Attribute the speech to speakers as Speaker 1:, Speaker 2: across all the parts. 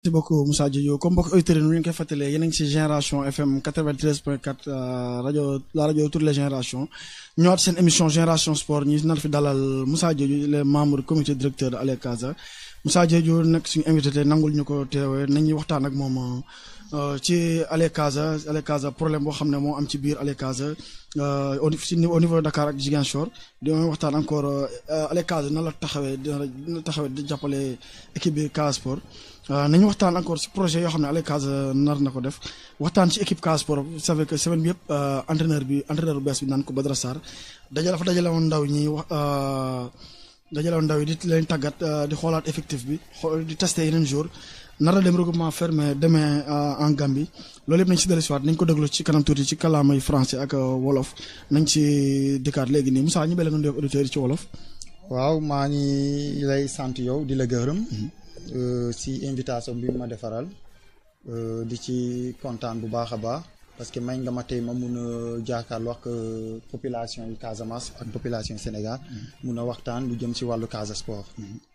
Speaker 1: Merci beaucoup Moussa Diédhiou comme mbokk auditeurs yi ñu ngi koy fàttalee yéen a ngi ci Génération FM 93.4 la rajo toutes les générations ñëwaat seen émission Génération Sport ñu nar fi dalal Moussa Diédhiou les membres comité directeur de Ale Casa Moussa Diédhiou nag suñu invité te nangul ñu ko teewee nañuy waxtaan ak moom ci Ale Casa problème boo xam ne moo am ci biir Ale Casa au niveau de Dakar ak Ziguinchor di waxtaan encore Ale Casa nan la taxawee di jàppale équipe bi Casa Sport. nañu waxtaan encore ci projet yoo xam ne Ale Casa nar na ko def waxtaan ci équipe Casa Sport vous savez que semaine bi yëpp entraîneur bu bees bi naan ko Badara Sarr dajale woon ndaw ñi di leen tàggat di xoolaat effectif bi di tester yeneen jour nar a dem regroupement fermé demain en Gambie loolu yëpp nañ ci dellusiwaat nañ ko déglu ci kanam tuuti ci kàllaamay français ak wolof nañ ci dikkaat léegi nii Moussa ñu bale nga nuyoog auditeurs yi ci wolof.
Speaker 2: waaw maa ngi lay sant yow di la gërëm. si invitation bi ma defaral di ci kontaan bu baax a baax parce que may nga ma tey ma mun a jàkkaarloo ak population yi Casamance ak population Sénégal mun a waxtaan lu jëm ci wàllu Casa Sport.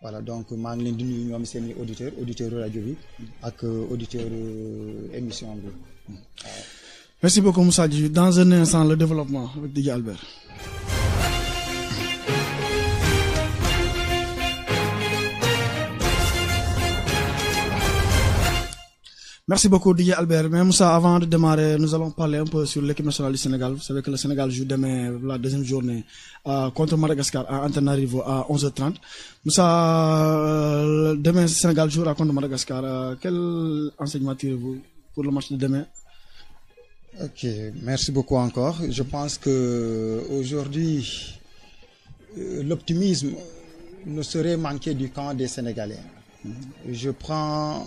Speaker 2: voilà donc maa ngi leen di nuyu ñoom seen i auditeur rajo bi ak auditeur émission bi waaw.
Speaker 1: Merci beaucoup Moussa Diédhiou dans un instant le développement avec Didier Albert. Merci beaucoup Didier Albert. Mais Moussa, avant de démarrer, nous allons parler un peu sur l'équipe nationale du Sénégal. Vous savez que le Sénégal joue demain la deuxième journée contre Madagascar à Antananarivo à 11h30. Moussa, demain le Sénégal jouera contre Madagascar. Quel enseignement tirez-vous pour le match de demain?
Speaker 2: Ok, merci beaucoup encore. Je pense que aujourd'hui, l'optimisme ne saurait manquer du camp des Sénégalais. Je prends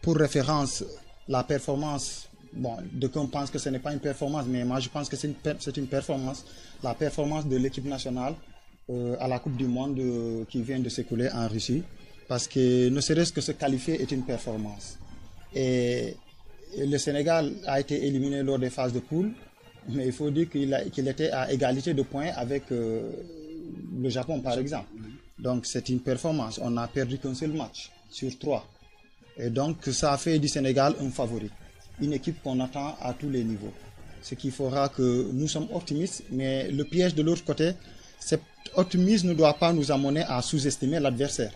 Speaker 2: pour référence la performance, bon, d'aucuns pensent que ce n'est pas une performance, mais moi je pense que c'est une performance, la performance de l'équipe nationale à la Coupe du Monde qui vient de s'écouler en Russie, parce que ne serait-ce que se qualifier est une performance. Et le Sénégal a été éliminé lors des phases de poule, mais il faut dire qu'il était à égalité de points avec le Japon par exemple. Donc c'est une performance, on n'a perdu qu'un seul match sur 3. Et donc, ça a fait du Sénégal un favori, une équipe qu'on attend à tous les niveaux. Ce qui fera que nous sommes optimistes, mais le piège de l'autre côté, cet optimisme ne doit pas nous amener à sous-estimer l'adversaire.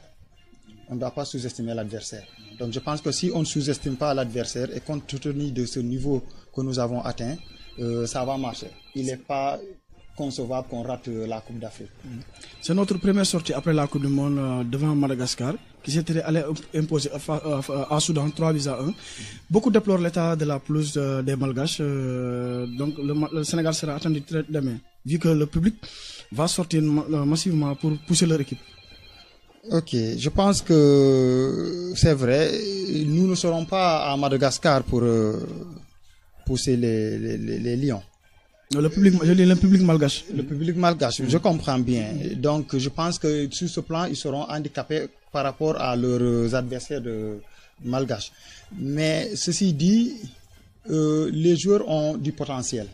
Speaker 2: On ne doit pas sous-estimer l'adversaire. Donc, je pense que si on ne sous-estime pas l'adversaire, et compte tenu de ce niveau que nous avons atteint, ça va marcher. Il n'est pas concevable qu'on rate la Coupe d'Afrique.
Speaker 1: C'est notre première sortie après la Coupe du Monde devant Madagascar, qui s'était allé imposer à Soudan 3-1. Beaucoup déplorent l'état de la pelouse des Malgaches. Donc le Sénégal sera attendu très demain, vu que le public va sortir massivement pour pousser leur équipe.
Speaker 2: Ok, je pense que c'est vrai. Nous ne serons pas à Madagascar pour pousser les lions.
Speaker 1: Le public malgache.
Speaker 2: Le public malgache, je comprends bien. Donc, je pense que sur ce plan, ils seront handicapés par rapport à leurs adversaires malgaches. Mais ceci dit, les joueurs ont du potentiel.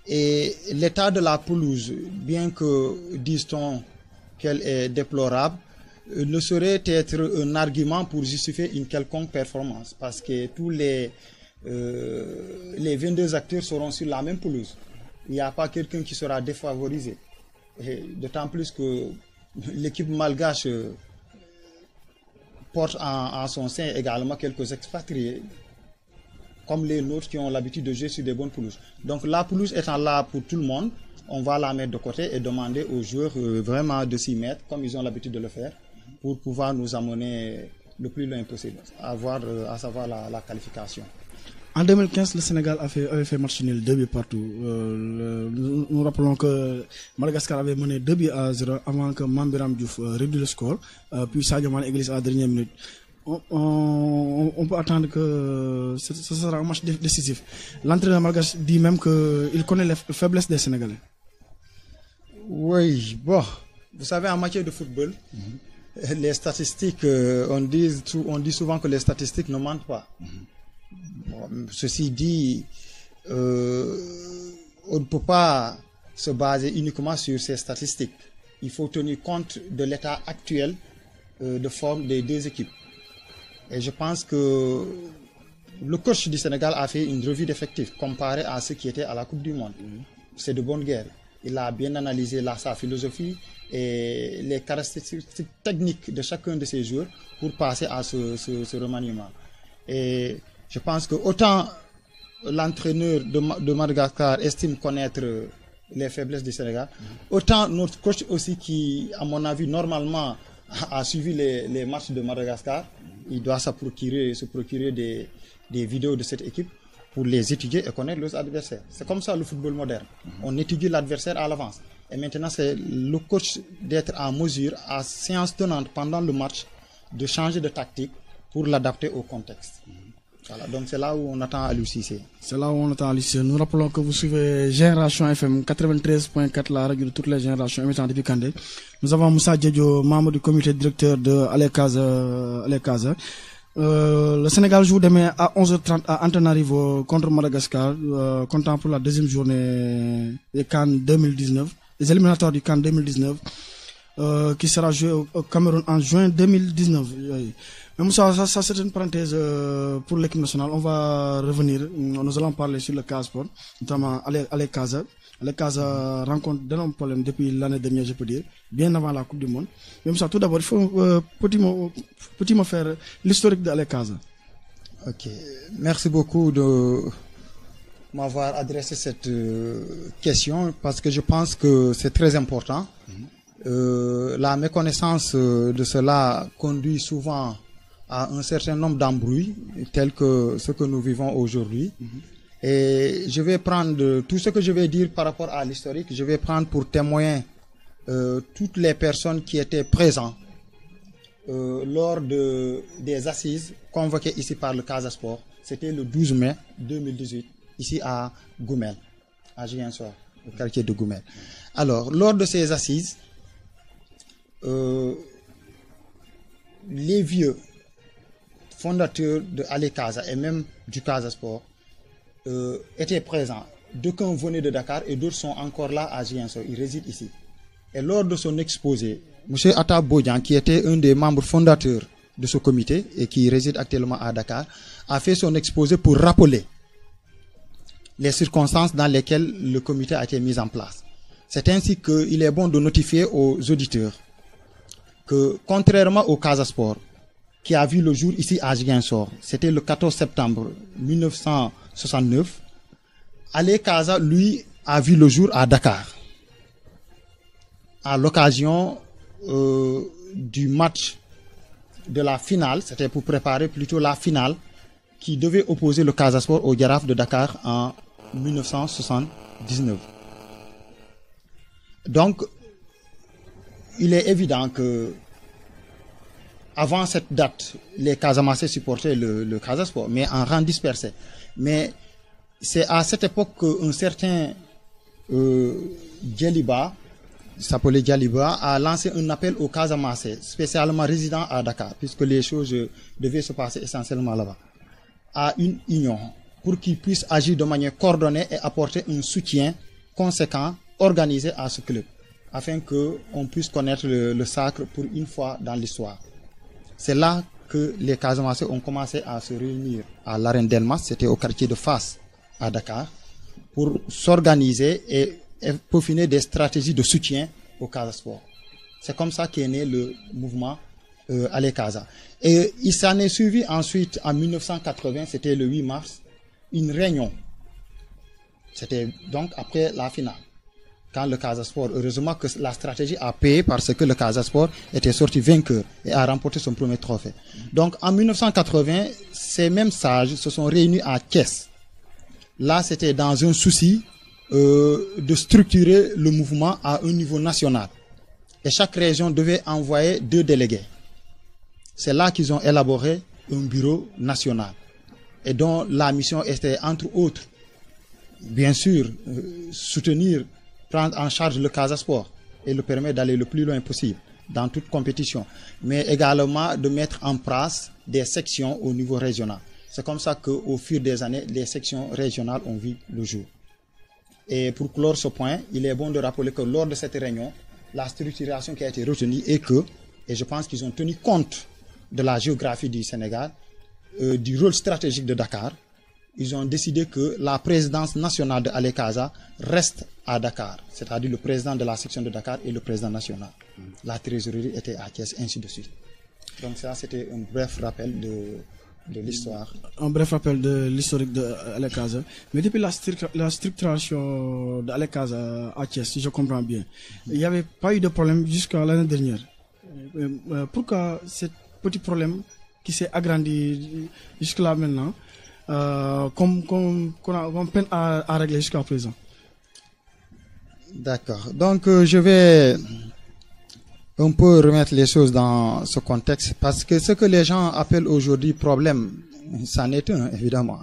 Speaker 2: Et l'état de la pelouse, bien que disons qu'elle est déplorable, ne saurait être un argument pour justifier une quelconque performance. Parce que tous les 22 acteurs seront sur la même pelouse. Il n'y a pas quelqu'un qui sera défavorisé. D'autant plus que l'équipe malgache porte en son sein également quelques expatriés, comme les nôtres qui ont l'habitude de jouer sur des bonnes pelouses. Donc la pelouse étant là pour tout le monde, on va la mettre de côté et demander aux joueurs vraiment de s'y mettre, comme ils ont l'habitude de le faire, pour pouvoir nous amener le plus loin possible, à savoir la qualification.
Speaker 1: En 2015, le Sénégal avait fait match nul, 2 buts partout. Nous rappelons que Madagascar avait mené 2-0 avant que Mambiram Diouf réduise le score, puis Sadio Mané égalise à la dernière minute. On peut attendre que ce sera un match décisif. L'entraîneur malgache dit même qu'il connaît les faiblesses des Sénégalais.
Speaker 2: Oui, bon, vous savez, en matière de football, les statistiques, on dit souvent que les statistiques ne mentent pas. Bon, ceci dit, on ne peut pas se baser uniquement sur ces statistiques. Il faut tenir compte de l'état actuel de forme des deux équipes. Et je pense que le coach du Sénégal a fait une revue d'effectifs comparé à ce qui était à la Coupe du Monde. C'est de bonne guerre. Il a bien analysé sa philosophie et les caractéristiques techniques de chacun de ses joueurs pour passer à ce remaniement. Et je pense que autant l'entraîneur de Madagascar estime connaître les faiblesses du Sénégal, autant notre coach aussi qui, à mon avis, normalement a suivi les matchs de Madagascar, il doit se procurer des vidéos de cette équipe pour les étudier et connaître leurs adversaires. C'est comme ça le football moderne. On étudie l'adversaire à l'avance. Et maintenant, c'est le coach d'être en mesure, à séance tenante pendant le match, de changer de tactique pour l'adapter au contexte. Voilà, donc c'est là où on attend Aliou Cissé.
Speaker 1: C'est là où on attend Aliou Cissé. Nous rappelons que vous suivez Génération FM 93.4, la radio de toutes les générations, émettant depuis Kandé. Nous avons Moussa Diédio, membre du comité directeur de Alekaza. Le Sénégal joue demain à 11h30 à Antananarivo contre Madagascar, comptant pour la deuxième journée des CAN 2019, les éliminatoires du CAN 2019, qui sera joué au Cameroun en juin 2019. Mais Moussa, ça c'est une parenthèse pour l'équipe nationale. On va revenir, nous allons parler sur le cas sport, notamment Alekaza. Alekaza rencontre d'énormes problèmes depuis l'année dernière, je peux dire, bien avant la Coupe du Monde. Même ça, tout d'abord, il faut petit me faire l'historique d'Alekaza.
Speaker 2: Ok, merci beaucoup de m'avoir adressé cette question parce que je pense que c'est très important. La méconnaissance de cela conduit souvent à un certain nombre d'embrouilles tels que ce que nous vivons aujourd'hui. Et je vais prendre tout ce que je vais dire par rapport à l'historique, je vais prendre pour témoin toutes les personnes qui étaient présentes lors des assises convoquées ici par le Casa Sport. C'était le 12 mai 2018, ici à Goumel, à Ziguinchor, au quartier de Goumel. Alors, lors de ces assises, les vieux fondateurs de Alekaza et même du Casa Sport étaient présents. D'aucuns venaient de Dakar et d'autres sont encore là à Ziguinchor. Ils résident ici. Et lors de son exposé, M. Atta Bodian, qui était un des membres fondateurs de ce comité et qui réside actuellement à Dakar, a fait son exposé pour rappeler les circonstances dans lesquelles le comité a été mis en place. C'est ainsi qu'il est bon de notifier aux auditeurs que, contrairement au Casa Sport, qui a vu le jour ici à Ziguinchor, c'était le 14 septembre 1969, Alekaza, lui, a vu le jour à Dakar, à l'occasion du match de la finale, c'était pour préparer plutôt la finale qui devait opposer le Casa Sport au Jaraaf de Dakar en 1979. Donc, il est évident que avant cette date, les Casamançais supportaient le Casa Sport, mais en rang dispersé. Mais c'est à cette époque qu'un certain Djaliba, s'appelait Djaliba, a lancé un appel aux Casamançais, spécialement résidents à Dakar, puisque les choses devaient se passer essentiellement là-bas, à une union pour qu'ils puissent agir de manière coordonnée et apporter un soutien conséquent, organisé à ce club, afin qu'on puisse connaître le sacre pour une fois dans l'histoire. C'est là que les Casamançais ont commencé à se réunir à l'arène d'Elmas, c'était au quartier de Fass à Dakar, pour s'organiser et peaufiner des stratégies de soutien au Casa Sport. C'est comme ça qu'est né le mouvement Alekaza. Et il s'en est suivi ensuite en 1980, c'était le 8 mars, une réunion. C'était donc après la finale. Quand le Casa Sport, heureusement que la stratégie a payé parce que le Casa Sport était sorti vainqueur et a remporté son premier trophée. Donc en 1980, ces mêmes sages se sont réunis à Thiès. Là, c'était dans un souci de structurer le mouvement à un niveau national. Et chaque région devait envoyer 2 délégués. C'est là qu'ils ont élaboré un bureau national et dont la mission était, entre autres, bien sûr, soutenir, prendre en charge le Casa Sport et le permettre d'aller le plus loin possible dans toute compétition, mais également de mettre en place des sections au niveau régional. C'est comme ça qu'au fur des années, les sections régionales ont vu le jour. Et pour clore ce point, il est bon de rappeler que lors de cette réunion, la structuration qui a été retenue est que, et je pense qu'ils ont tenu compte de la géographie du Sénégal, du rôle stratégique de Dakar, ils ont décidé que la présidence nationale de Alekaza reste à Dakar, c'est-à-dire le président de la section de Dakar et le président national. La trésorerie était à Thiès, ainsi de suite. Donc ça, c'était un bref rappel de l'histoire.
Speaker 1: Un bref rappel de l'historique de Alekaza. Mais depuis la structuration de Alekaza à Thiès, si je comprends bien, il n'y avait pas eu de problème jusqu'à l'année dernière. Pourquoi ce petit problème qui s'est agrandi jusque-là maintenant, qu'on peine à régler jusqu'à présent?
Speaker 2: D'accord. Donc, je vais un peu remettre les choses dans ce contexte, parce que ce que les gens appellent aujourd'hui problème, c'en est un, évidemment.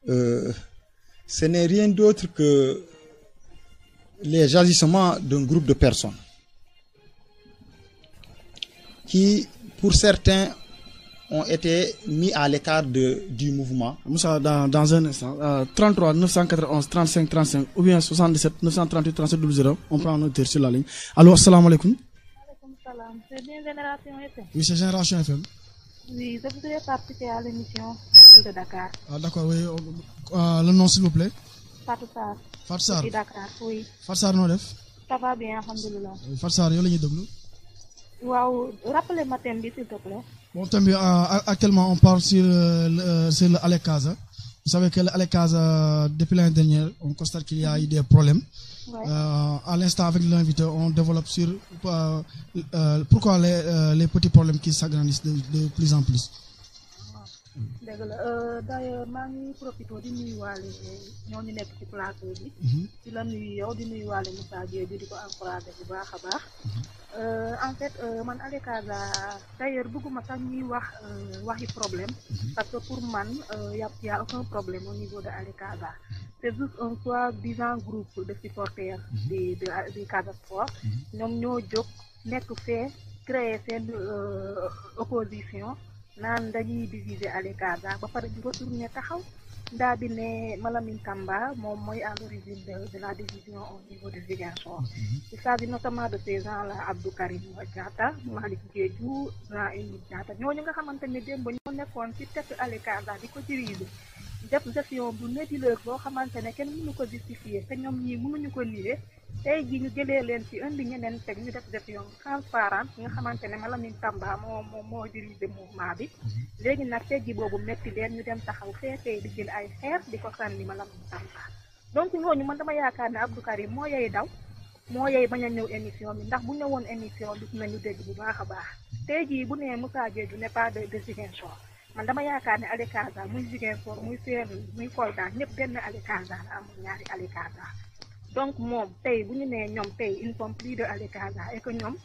Speaker 2: Ce n'est rien d'autre que les agissements d'un groupe de personnes qui, pour certains, ont été mis à l'écart du mouvement.
Speaker 1: Moussa, dans un instant, 33 991 35 35 ou bien 77 938 37 00, on prend un autre sur la ligne. Allô, assalamu alaikum.
Speaker 3: C'est bien Génération FM.
Speaker 1: Oui, c'est Génération FM.
Speaker 3: Oui, je voudrais participer à l'émission de Dakar.
Speaker 1: Ah, d'accord, oui. Le nom, s'il vous plaît.
Speaker 3: Fatou Sarr.
Speaker 1: Fatou Sarr.
Speaker 3: Depuis Dakar, oui.
Speaker 1: Fatou Sarr, non, def.
Speaker 3: Ça va bien, alhamdoulilah.
Speaker 1: Fatou Sarr, yo la ñuy déglu.
Speaker 3: Waaw, rappelez-moi thème bi, s'il te plaît.
Speaker 1: Bon, thème bi, actuellement, on parle sur le Alekaza. Vous savez que l'Alekaza, depuis l'année dernière, on constate qu'il y a eu des problèmes.
Speaker 3: Ouais.
Speaker 1: À l'instant, avec l'invité, on développe sur pourquoi les petits problèmes qui s'agrandissent de plus en plus.
Speaker 3: Dëgg la d'ailleurs maa ngi profité di nuyuwaale ñooñu nekk ci plateau bi. di la nuyu yow di nuyuwaale Moussa Dieye di ko encouragé bu baax a baax. En fait man Alekaza d'ailleurs bëgguma sax ñuy waxi problème parce que pour man y a aucun problème au niveau de Alekaza. C'est juste un soi-disant groupe de supporters du Casa Sport. ñoom ñoo jóg nekk fee créer seen opposition naan dañuy diviser Alekaza ba pare di retourner taxaw daal di ne Malamine Tamba moom mooy à l'origine de la division au niveau de Ziguinchor. Il s'agit notamment de ces gens-là, Abdou Karim Diatta, Malick Diédhiou, Brahim Diatta ñooñu nga xamante ne démb ñoo nekkoon ci tête Alekaza di ko diriger def gestion bu nébuleuse boo xamante ne kenn mënu ko justifier te ñoom ñii mënuñu ko nier tey jii ñu jëlee leen ci indi ñeneen teg ñu def gestion transparente nga xamante ne Malamine Tamba moo diriger mouvement bi léegi nag tey jii boobu metti leen ñu dem taxaw feetee di jël ay xeer di ko sànni Malamine Tamba donc ñooñu man dama yaakaar ne Abdou Karim moo yey daw moo yey bañ a ñëw émission bi ndax bu ñëwoon émission bi dinañu dégg bu baax a baax tey jii bu nee Moussa Diédhiou n'est pas de Ziguinchor man dama yaakaar ne Alekaza muy Ziguinchor muy Saint-Louis muy Kolda ñëpp benn Alekaza la amul ñaari Alekaza donc moom tey bu ñu nee ñoom tey ils ne sont plus de Alekaza et que ñoom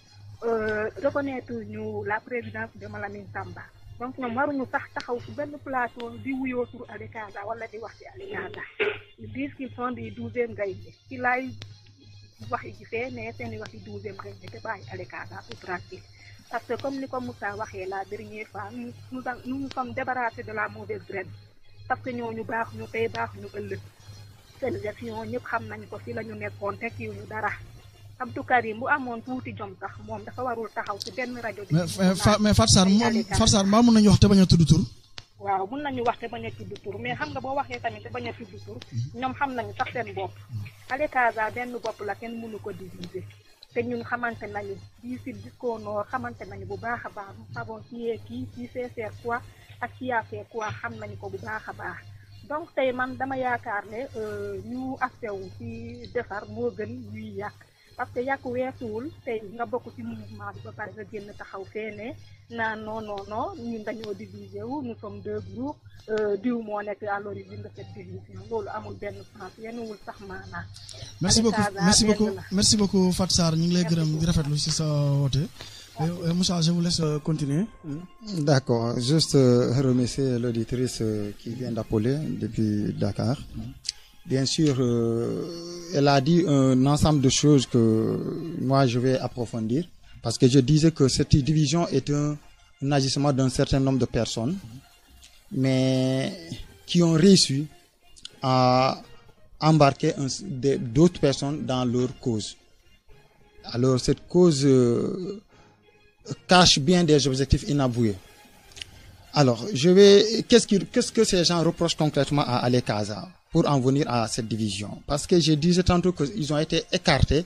Speaker 3: reconnaître ñu la présidence de Malamine Tamba donc ñoom waruñu sax taxaw ci benn plateau di wuyoo tur Alekaza wala di wax ci Alekaza ils disent qu'ils sont des 12e gaynde ci laay wax yi fee ne seeni wax yi 12e gaynde te bàyyi Alekaza tout tranquille parce que comme ni ko Moussa waxee la dernière fois nous sommes débarrassés de la mauvaise graine parce que ñooñu baax ñu tey baax ñu ëllëg seen gestion ñëpp xam nañ ko fi la ñu nekkoon te kii ñu dara Abdou Karim bu amoon tuuti jom sax moom dafa warul taxaw ci benn rajo.
Speaker 1: mais Fatou Sarr maa mën nañu wax te bañ a tudd tur.
Speaker 3: waaw mën nañu wax te bañ a tudd tur mais xam nga boo waxee tamit te bañ a tudd tur ñoom xam nañu sax seen bopp. Alekaza benn bopp la kenn mënu ko diviser te ñun xamante nañu bii si jusqu'au nord xamante nañu bu baax a baax nous savons qui est qui sait faire quoi ak qui a fait quoi xam nañu ko bu baax a baax. donc tey man dama yaakaar ne ñu asewu ci defar moo gën ñuy yàq parce que yàq weesuwul tey nga bokk ci mouvement bi ba pare nga génn taxaw fee ne naan non ñun dañoo divisé wu nous sommes deux groupes diw moo nekk à l'origine de cette division loolu amul benn sens yenuwul sax maanaam.
Speaker 1: merci beaucoup Fatou Sarr ñu ngi lay gërëm di rafetlu ci sa woote. Moussa, je vous laisse continuer.
Speaker 2: D'accord, juste remercier l'auditrice qui vient d'appeler depuis Dakar. Bien sûr, elle a dit un ensemble de choses que moi je vais approfondir parce que je disais que cette division est un agissement d'un certain nombre de personnes mais qui ont réussi à embarquer d'autres personnes dans leur cause. Alors cette cause cache bien des objectifs inavoués. Alors, qu'est-ce que ces gens reprochent concrètement à Ale Casa pour en venir à cette division? Parce que je disais tantôt qu'ils ont été écartés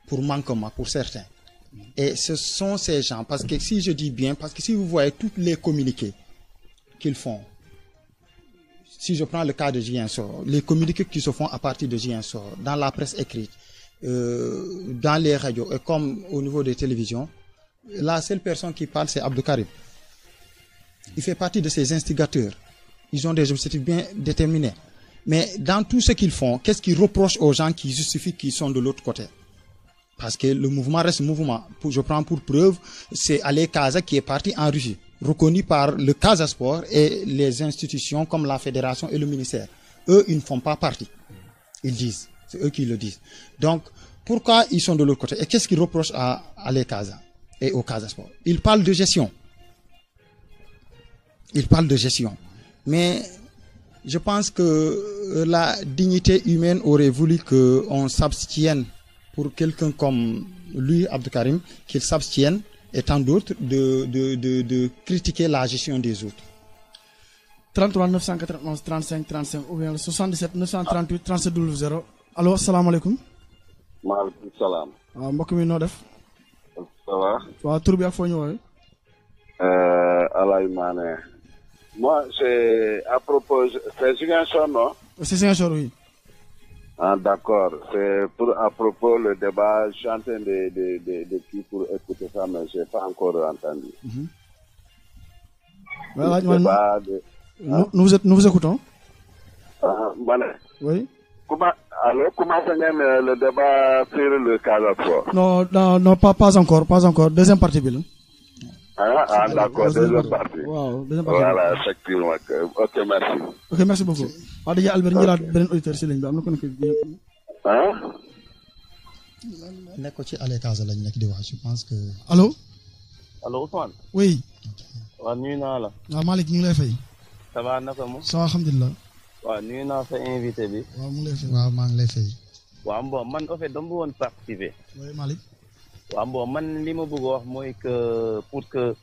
Speaker 2: pour manquement, pour certains. Et ce sont ces gens, parce que si je dis bien, parce que si vous voyez tous les communiqués qu'ils font, si je prends le cas de Jiensor, les communiqués qui se font à partir de Jiensor, dans la presse écrite, dans les radios et comme au niveau des télévisions, la seule personne qui parle, c'est Abdou Karim. Il fait partie de ces instigateurs. Ils ont des objectifs bien déterminés. Mais dans tout ce qu'ils font, qu'est-ce qu'ils reprochent aux gens qui justifient qu'ils sont de l'autre côté? Parce que le mouvement reste mouvement. Je prends pour preuve, c'est Ale Casa qui est parti en Russie, reconnu par le Casa Sport et les institutions comme la fédération et le ministère. Eux, ils ne font pas partie. Ils disent. C'est eux qui le disent. Donc, pourquoi ils sont de l'autre côté? Et qu'est-ce qu'ils reprochent à Ale Casa et au Casa Sport? Ils parlent de gestion. Ils parlent de gestion. Mais je pense que la dignité humaine aurait voulu qu'on s'abstienne pour quelqu'un comme lui, Abdou Karim, qu'il s'abstienne et tant d'autres de critiquer la gestion des autres.
Speaker 1: 33 991 35 35 ou bien 77 938 37 00. Allo, salaamaaleykum.
Speaker 4: maaleykum salaam.
Speaker 1: waaw mbokk mi noo def.
Speaker 4: ça va.
Speaker 1: waaw tur bi ak foo ñu woowee.
Speaker 4: Alaye Mané. Moi, c'est à propos, c'est Ziguinchor, non?
Speaker 1: C'est Ziguinchor, oui.
Speaker 4: Ah, d'accord. C'est à propos le débat. Je suis en train de qui pour écouter ça, mais je n'ai pas encore entendu.
Speaker 1: Voilà,
Speaker 4: débat
Speaker 1: nous vous écoutons.
Speaker 4: Mané.
Speaker 1: Oui.
Speaker 4: Comment ça gagne le débat sur le Casa Sport?
Speaker 1: Non, pas encore. Deuxième partie, Bill.
Speaker 4: D'accord, deuxième partie.
Speaker 1: Wow, deuxième partie.
Speaker 4: Voilà, effectivement. Ok, merci.
Speaker 1: Ok, merci beaucoup. Wax dëgg Albert ñu laat beneen auditeur si ligne bi am na ko nekk.
Speaker 2: nekk ci Ale Casa lañ nekk di wax, je pense que.
Speaker 1: Allô.
Speaker 5: Allô Ousmane.
Speaker 1: Oui.
Speaker 5: waaw nuyu naa la.
Speaker 1: waaw Malick ñu ngi lay fay.
Speaker 5: ça va naka mu.
Speaker 1: ça va alhamdulilah.
Speaker 5: waaw nuyu naa sa invité bi.
Speaker 1: waaw mu ngi lay fay.
Speaker 2: waaw maa ngi lay fay.
Speaker 5: waaw bon man en fait dama bëggoon participer.
Speaker 1: Oui Malick.
Speaker 5: waaw bon man li ma bëgg a wax mooy que pour que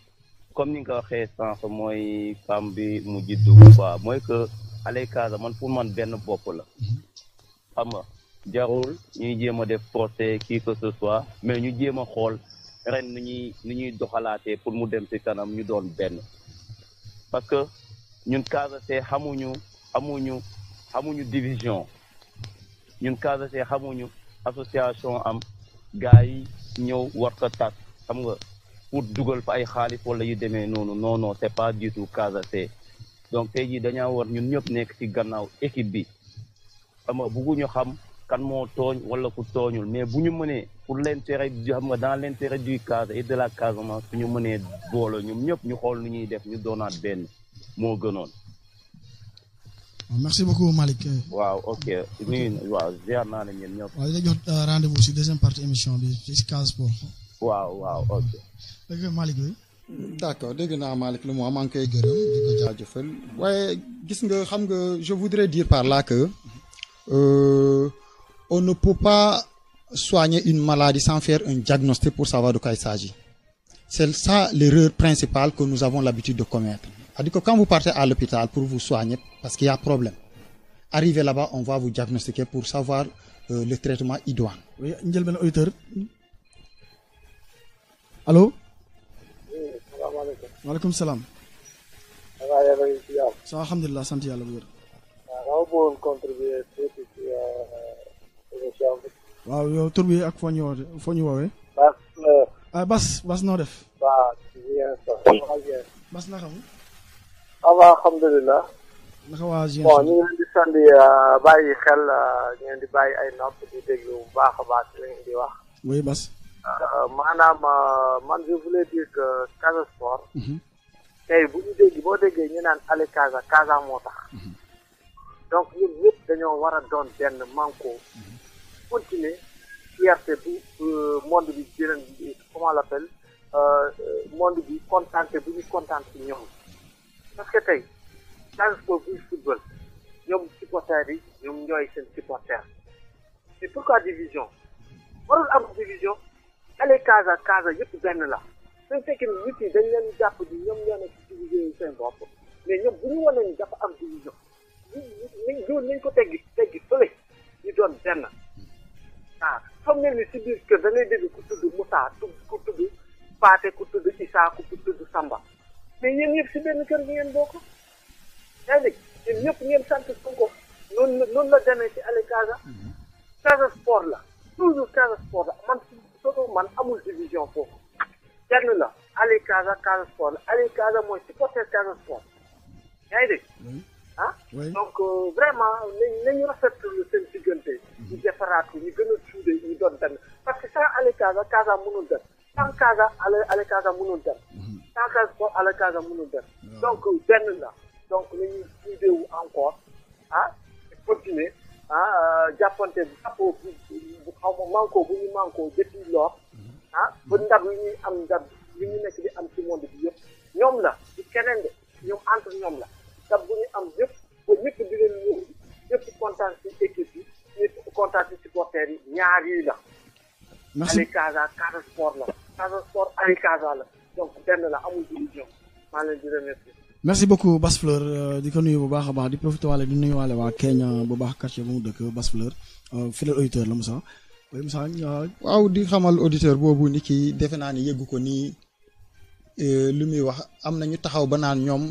Speaker 5: comme ni nga ko waxee sànq mooy femme bi mu jiddu quoi mooy que Ale Casa man pour man benn bopp la. xam nga jarul ñuy jéem a def procès qui que ce soit mais ñu jéem a xool ren nu ñuy doxalaatee pour mu dem ci kanam ñu doon benn parce que ñun Casa xamuñu division ñun Casa xamuñu association am gars yi ñëw war ko tas xam nga pour dugal fa ay xaalis wala yu demee noonu non c'est pas du tout Casa donc tey jii dañaa war ñun ñëpp nekk ci gannaaw équipe bi xam nga bugguñu xam kan moo tooñ wala ku tooñul mais bu ñu mënee pour l'intérêt xam nga dans l'intérêt du Casa et de la Casamance suñu mënee boolo ñoom ñëpp ñu xool nu ñuy def ñu doonaat benn moo gënoon.
Speaker 1: Merci beaucoup Malick.
Speaker 5: waaw ok waaw ziar naa la ñeen ñëpp.
Speaker 1: waaw di la jox rendez-vous si deuxième partie émission bi ci Casa Sport.
Speaker 5: waaw ok.
Speaker 1: dëgg Malick oui.
Speaker 2: D'accord dégg naa Malick lu mu am maa ngi koy gërëm di ko jaajëfal waaye gis nga xam nga je voudrais dire par là que on ne peut pas soigner une maladie sans faire un diagnostic pour savoir de quoi il s'agit. C'est ça l'erreur principale que nous avons l'habitude de commettre. C'est-à-dire que quand vous partez à l'hôpital pour vous soigner parce qu'il y a problème, arrivez là-bas on va vous diagnostiquer pour savoir le traitement idoine.
Speaker 1: Oui njël benn auditeur. Allô.
Speaker 6: salaamaaleykum.
Speaker 1: Waaleykum salaam.
Speaker 6: ça va yéen a ngi ci jàmm.
Speaker 1: ça va alhamdulilah sant yàlla bu wér.
Speaker 6: waaw dama bëggoon contribuer tuuti ci émission bi.
Speaker 1: waaw yow tur bi ak foo ñu woowee. Bas noo def.
Speaker 6: waaw ci Ziguinchor.
Speaker 1: Bas naka mu.
Speaker 6: alhamdulilah.
Speaker 1: naka waa Ziguinchor.
Speaker 6: bon ñu ngi leen di sant di bàyyi xel ñu ngi di bàyyi ay nopp di déglu bu baax a baax li ngeen di wax.
Speaker 1: oui Bas.
Speaker 6: maanaam man je voulais dire que Casa Sport. tey bu ñu boo déggee ñu naan Ale Casa moo tax. donc ñun ñëpp dañoo war a doon benn manko continuer fierté bu monde bi jëleen comment on l'appelle monde bi contenté bu ñu kontaan ci ñoom parce que tey Casa Sport buy football ñoom supporters yi ñoom ñooy seen supporters mais pourquoi division warul am division Ale Casa yëpp benn la su fekkee ne nit yi dañ leen jàpp ni ñoom ñoo nekk ci division seen bopp mais ñoom bu ñu wane ni dafa am division loolu nañ ko teggi fële ñu doon benn fa mel ni si biir kër da ngay dégg ku tudd Moussa ku tudd Paate ku tudd Issa ku tudd Samba mais yéen ñëpp si benn kër gi ngeen bokk yaa ngi dégg yéen ñëpp ngeen sant Sonko noonu la demee ci Ale Casa. Casa Sport la toujours Casa Sport la man surtout man amul division foofu kenn la Ale Casa Sport la Ale Casa mooy supporter Casa Sport yaa ngi dégg donc vraiment nañu rafetlu seen diggante ñu defaraat ko ñu gën a suude ñu doon benn parce que sans Ale Casa mënul dem sans Casa Ale Casa mënul dem sans Casa Sport Ale Casa mënul dem donc benn la donc nañu suudewu encore continuer jàppante bu jàppoo bu xaw ma manko bu ñu manko depuis lors ba ndab yi ñuy am ndab yi ñu nekk di am ci monde bi yëpp ñoom la di keneen de ñoom entre ñoom la ndab bu ñu am yëpp ba ñëpp di leen ñëw ñëpp kontaan ci équipe yi ñëpp kontaan ci supporters yi ñaar yi la Ale Casa Sport la Casa Sport Ale Casa la donc benn la amul division maa leen di remercier
Speaker 1: merci beaucoup Bass Fleur di ko nuyu bu baax a baax di profité waale di nuyu waale waa Kenya bu baax quartier bu mu dëkk Bass Fleur fidèle auditeur la Moussa
Speaker 2: waaw di xamal auditeur boobu ni kii defe naa ni yëggu ko nii lu muy wax am na ñu taxaw ba naan ñoom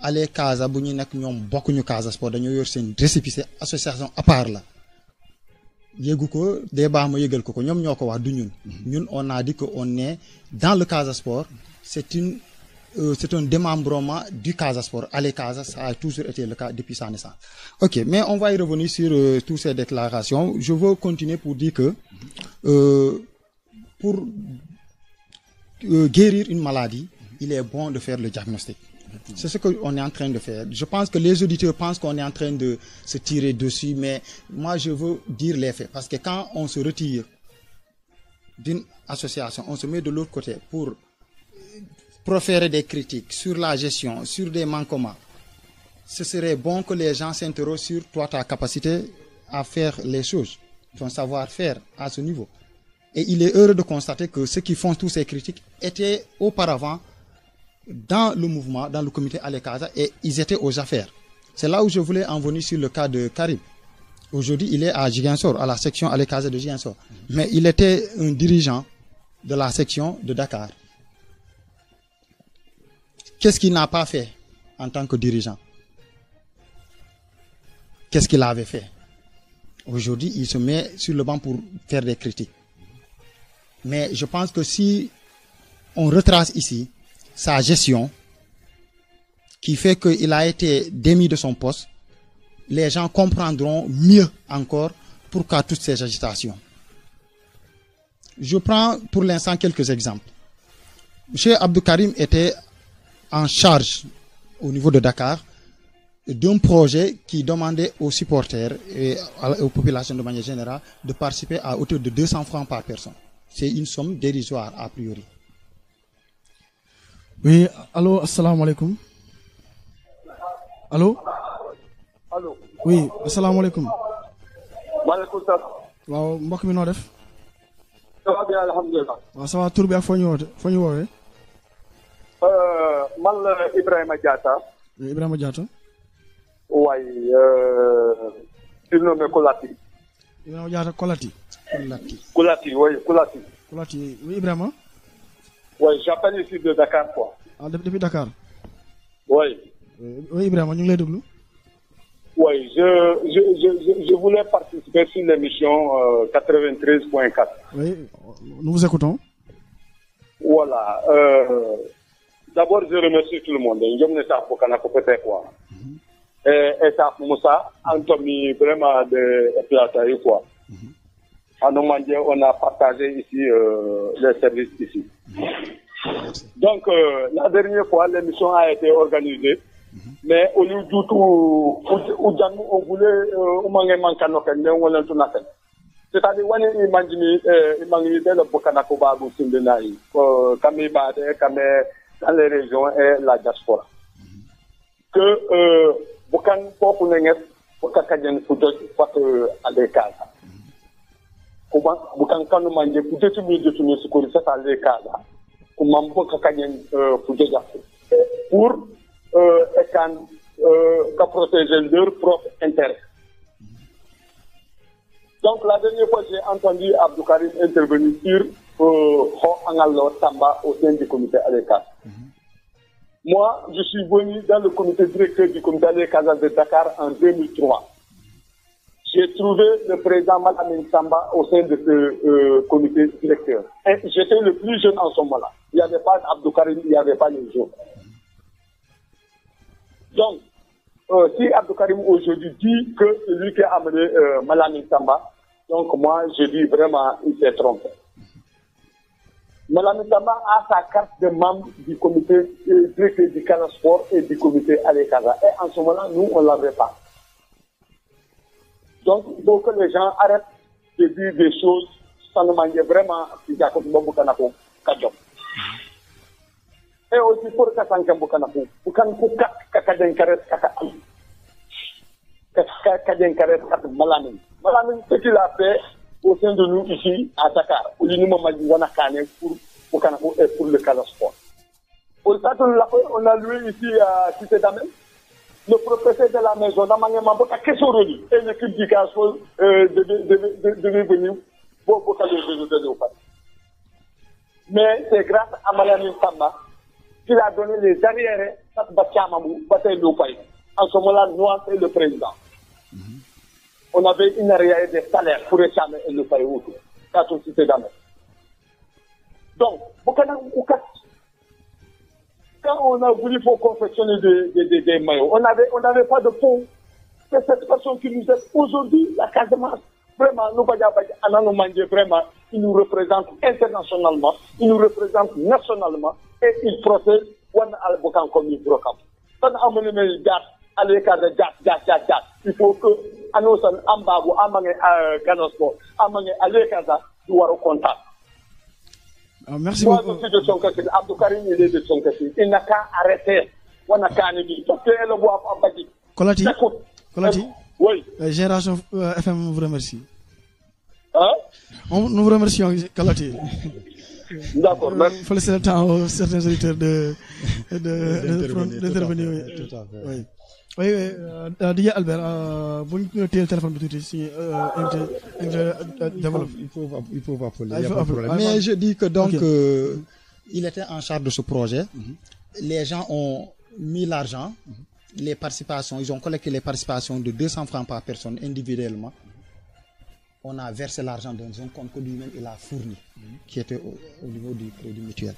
Speaker 2: Ale Casa bu ñu nekk ñoom bokkuñu Casa Sport dañoo yor seen récépissé association à part la yëggu ko dee baax ma yëgal ko ñoom ñoo ko wax du ñun on a dit que on est dans le Casa Sport c'est un démembrement du Casa Sport. Ale Casa, ça a toujours été le cas depuis sa naissance. Ok, mais on va y revenir sur toutes ces déclarations. Je veux continuer pour dire que pour guérir une maladie, il est bon de faire le diagnostic. C'est ce qu'on est en train de faire. Je pense que les auditeurs pensent qu'on est en train de se tirer dessus, mais moi je veux dire les faits. Parce que quand on se retire d'une association, on se met de l'autre côté pour proférer des critiques sur la gestion, sur des manquements. Ce serait bon que les gens s'interrogent sur toi, ta capacité à faire les choses, ton savoir-faire à ce niveau. Et il est heureux de constater que ceux qui font toutes ces critiques étaient auparavant dans le mouvement, dans le comité Ale Casa, et ils étaient aux affaires. C'est là où je voulais en venir sur le cas de Karim. Aujourd'hui, il est à Ziguinchor, à la section Ale Casa de Ziguinchor. Mais il était un dirigeant de la section de Dakar. Qu'est-ce qu'il n'a pas fait en tant que dirigeant? Qu'est-ce qu'il avait fait? Aujourd'hui, il se met sur le banc pour faire des critiques. Mais je pense que si on retrace ici sa gestion, qui fait qu'il a été démis de son poste, les gens comprendront mieux encore pourquoi toutes ces agitations. Je prends pour l'instant quelques exemples. M. Abdou Karim était en charge au niveau de Dakar d'un projet qui demandait aux supporters et aux populations de manière générale de participer à hauteur de 200 francs par personne. C'est une somme dérisoire a priori.
Speaker 1: Oui, allô, assalamu alaikum. Allô?
Speaker 6: Allô?
Speaker 1: Oui, assalamu alaikum.
Speaker 6: Maaleykum salaam.
Speaker 1: Waaw, mbokk mi noo def?
Speaker 6: Ça va bien, alhamdulillah.
Speaker 1: Waaw, ça va tur bi ak foo ñu woowee?
Speaker 6: Man la Ibrahima Diatta.
Speaker 1: Ibrahima Diatta.
Speaker 6: waaye surnommé Kolati.
Speaker 1: Ibrahima Diatta Kolati.
Speaker 6: Kolati, oui, Kolati.
Speaker 1: Kolati, oui, Ibrahima.
Speaker 6: Oui, j'appelle ici de Dakar, quoi.
Speaker 1: Ah, depuis Dakar.
Speaker 6: Oui.
Speaker 1: Oui, Ibrahima, ñu ngi lay déglu.
Speaker 6: Oui, je voulais participer sur l'émission 93.4.
Speaker 1: Oui, nous vous écoutons.
Speaker 6: Voilà. D'abord, je remercie tout le monde. Je me sais pour qu'on a peut-être quoi. Et ça, Moussa, Anthony, vraiment de Plataï, quoi. En Normandie, on a partagé ici les services ici. Donc, la dernière fois, l'émission a été organisée. Mais au lieu du tout, on voulait, c'est-à-dire, on est imaginé le Bokanako Babu Sindenaï, Kamibade, Kamé, dans les régions et la diaspora. Que, Bokan Pokunenget, Bokakajan Foutot, Ale Casa. Comment, Bokan Kanu Manje, peut-être mieux de tenir ce qu'on fait à Ale Casa.
Speaker 7: Kumambo Kakanyen Foudiajafu pour protéger leur propre intérêt. Donc la dernière fois, j'ai entendu Abdou Karim intervenir sur Ho Angalo Tamba au sein du comité Aleka. Moi, je suis venu dans le comité directeur du comité Aleka de Dakar en 2003. J'ai trouvé le président Malamine Samba au sein de ce comité directeur. Et j'étais le plus jeune en ce moment-là. Il n'y avait pas Abdou Karim, il n'y avait pas les autres. Donc, si Abdou Karim aujourd'hui dit que c'est lui qui a amené Malamine Samba, donc moi je dis vraiment il s'est trompé. Malamine Samba a sa carte de membre du comité directeur du Casa Sport et du comité Alekaza. Et en ce moment-là, nous on ne l'avait pas. Donc, il faut que les gens arrêtent de dire des choses sans demander vraiment si il y a quelque chose de et aussi pour que ça ne soit pas Malamine, ce qu'il a fait au sein de nous ici à Dakar, pour le Casa Sport. On a loué ici à Cité d'Amel. Le propriétaire de la maison, et l'équipe du Casa Sport devait venir pour résoudre au palais. Mais c'est grâce à Malamine Samba qu'il a donné les arriérés à Batiamamou, Bataille Lopaï. En ce moment-là, nous, c'est le président. On avait une arriéré des salaires pour réclamer le pays autour, quand on s'était d'Amel. Donc, quand on a voulu pour confectionner des maillots, on n'avait pas de fonds. C'est cette personne qui nous aide aujourd'hui, la Casamance. Vraiment, vraiment, il nous représente internationalement, il nous représente nationalement, et il protège Wan Al-Bokan comme il brocam. Il faut que Anosan Ambabu, Amange Ganospo, Amange Alekaza, doit au contact.
Speaker 1: Merci beaucoup.
Speaker 7: Moi, je suis de son côté. Abdou Karim, il est de son côté. Il n'a qu'à arrêter. On a qu'à arrêter. Parce qu'elle le voit en bas.
Speaker 1: Colati,
Speaker 7: oui.
Speaker 1: Génération FM vous remercie.
Speaker 7: Hein?
Speaker 1: Nous vous remercions, Colati.
Speaker 7: D'accord, merci.
Speaker 1: Il faut laisser le temps aux certains auditeurs d'intervenir.
Speaker 2: Tout à fait.
Speaker 1: Oui. Oui, DJ Albert, vous avez le téléphone de tout ici,
Speaker 2: Il faut appeler, il n'y a pas de problème. Mais je dis que donc, il était en charge de ce projet. Les gens ont mis l'argent, les participations, ils ont collecté les participations de 200 francs par personne individuellement. On a versé l'argent dans un compte que lui-même il a fourni, qui était au niveau du crédit mutuel.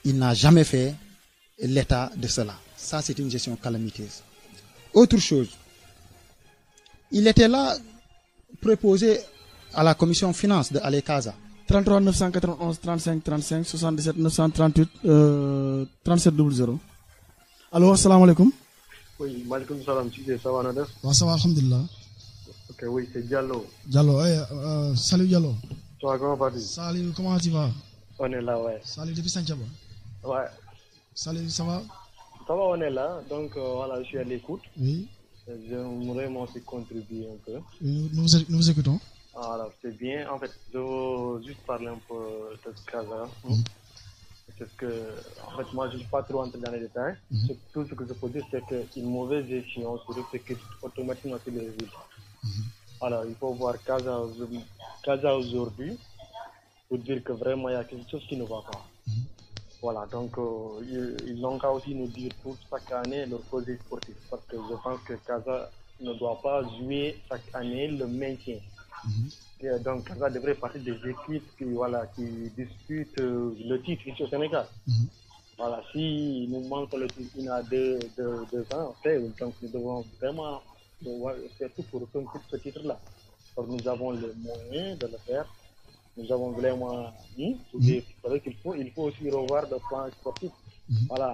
Speaker 2: Il n'a jamais fait l'état de cela. Ça, c'est une gestion calamiteuse. Autre chose, il était là préposé à la commission finance de Alekaza.
Speaker 1: 33 991 35 35 77 938 37 00. Allô, assalamu alaikum.
Speaker 8: Oui, malikum salam, ça va, Nadef?
Speaker 1: Ça va, alhamdulillah.
Speaker 8: Ok, oui, c'est Diallo.
Speaker 1: Diallo, salut Diallo.
Speaker 8: Toi, comment vas-tu?
Speaker 1: Salut, comment tu vas?
Speaker 8: On est là, ouais.
Speaker 1: Salut, depuis Santiago.
Speaker 8: Ouais.
Speaker 1: Salut, ça va?
Speaker 8: Ça va, on est là. Donc, voilà, je suis à l'écoute.
Speaker 1: Oui.
Speaker 8: J'aimerais moi aussi contribuer un peu.
Speaker 1: Nous vous écoutons.
Speaker 8: Alors, c'est bien. En fait, je veux juste parler un peu de ce cas-là. Parce que, en fait, moi, je ne suis pas trop entré dans les détails. Tout ce que je peux dire, c'est qu'une mauvaise gestion se répercute automatiquement sur les résultats. Alors, il faut voir Casa aujourd'hui pour dire que vraiment, il y a quelque chose qui ne va pas. Voilà, donc ils n'ont qu'à aussi nous dire pour chaque année leur projet sportif. Parce que je pense que Casa ne doit pas jouer chaque année le maintien. Et donc Casa devrait partir des équipes qui disputent le titre ici au Sénégal. Voilà, si nous manque le titre il y a deux ans, donc nous devons vraiment faire tout pour reconquérir ce titre-là. Donc nous avons les moyens de le faire. Nous avons vraiment il faut aussi revoir le plan sportif. Voilà,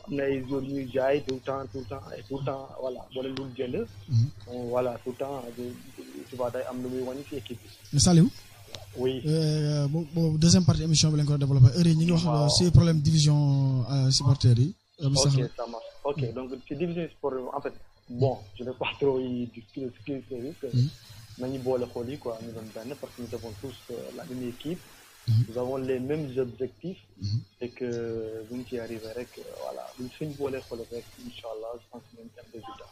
Speaker 8: on a les joueurs jaillit tout le temps, voilà, voilà, tout le temps, tu vas d'ailleurs amener une équipe.
Speaker 1: Salut.
Speaker 8: Oui.
Speaker 1: Deuxième partie de l'émission, vous l'avez développé. C'est problème de division supporters.
Speaker 8: Ok, ça marche. Ok, donc c'est division sport. En fait, bon, je ne vais pas trop y discuter ce que c'est. Nous avons le quoi, parce que nous avons tous la même équipe. nous avons les mêmes objectifs et que vous y arriverez, voilà, une fois Inch'Allah, je pense que c'est un résultat.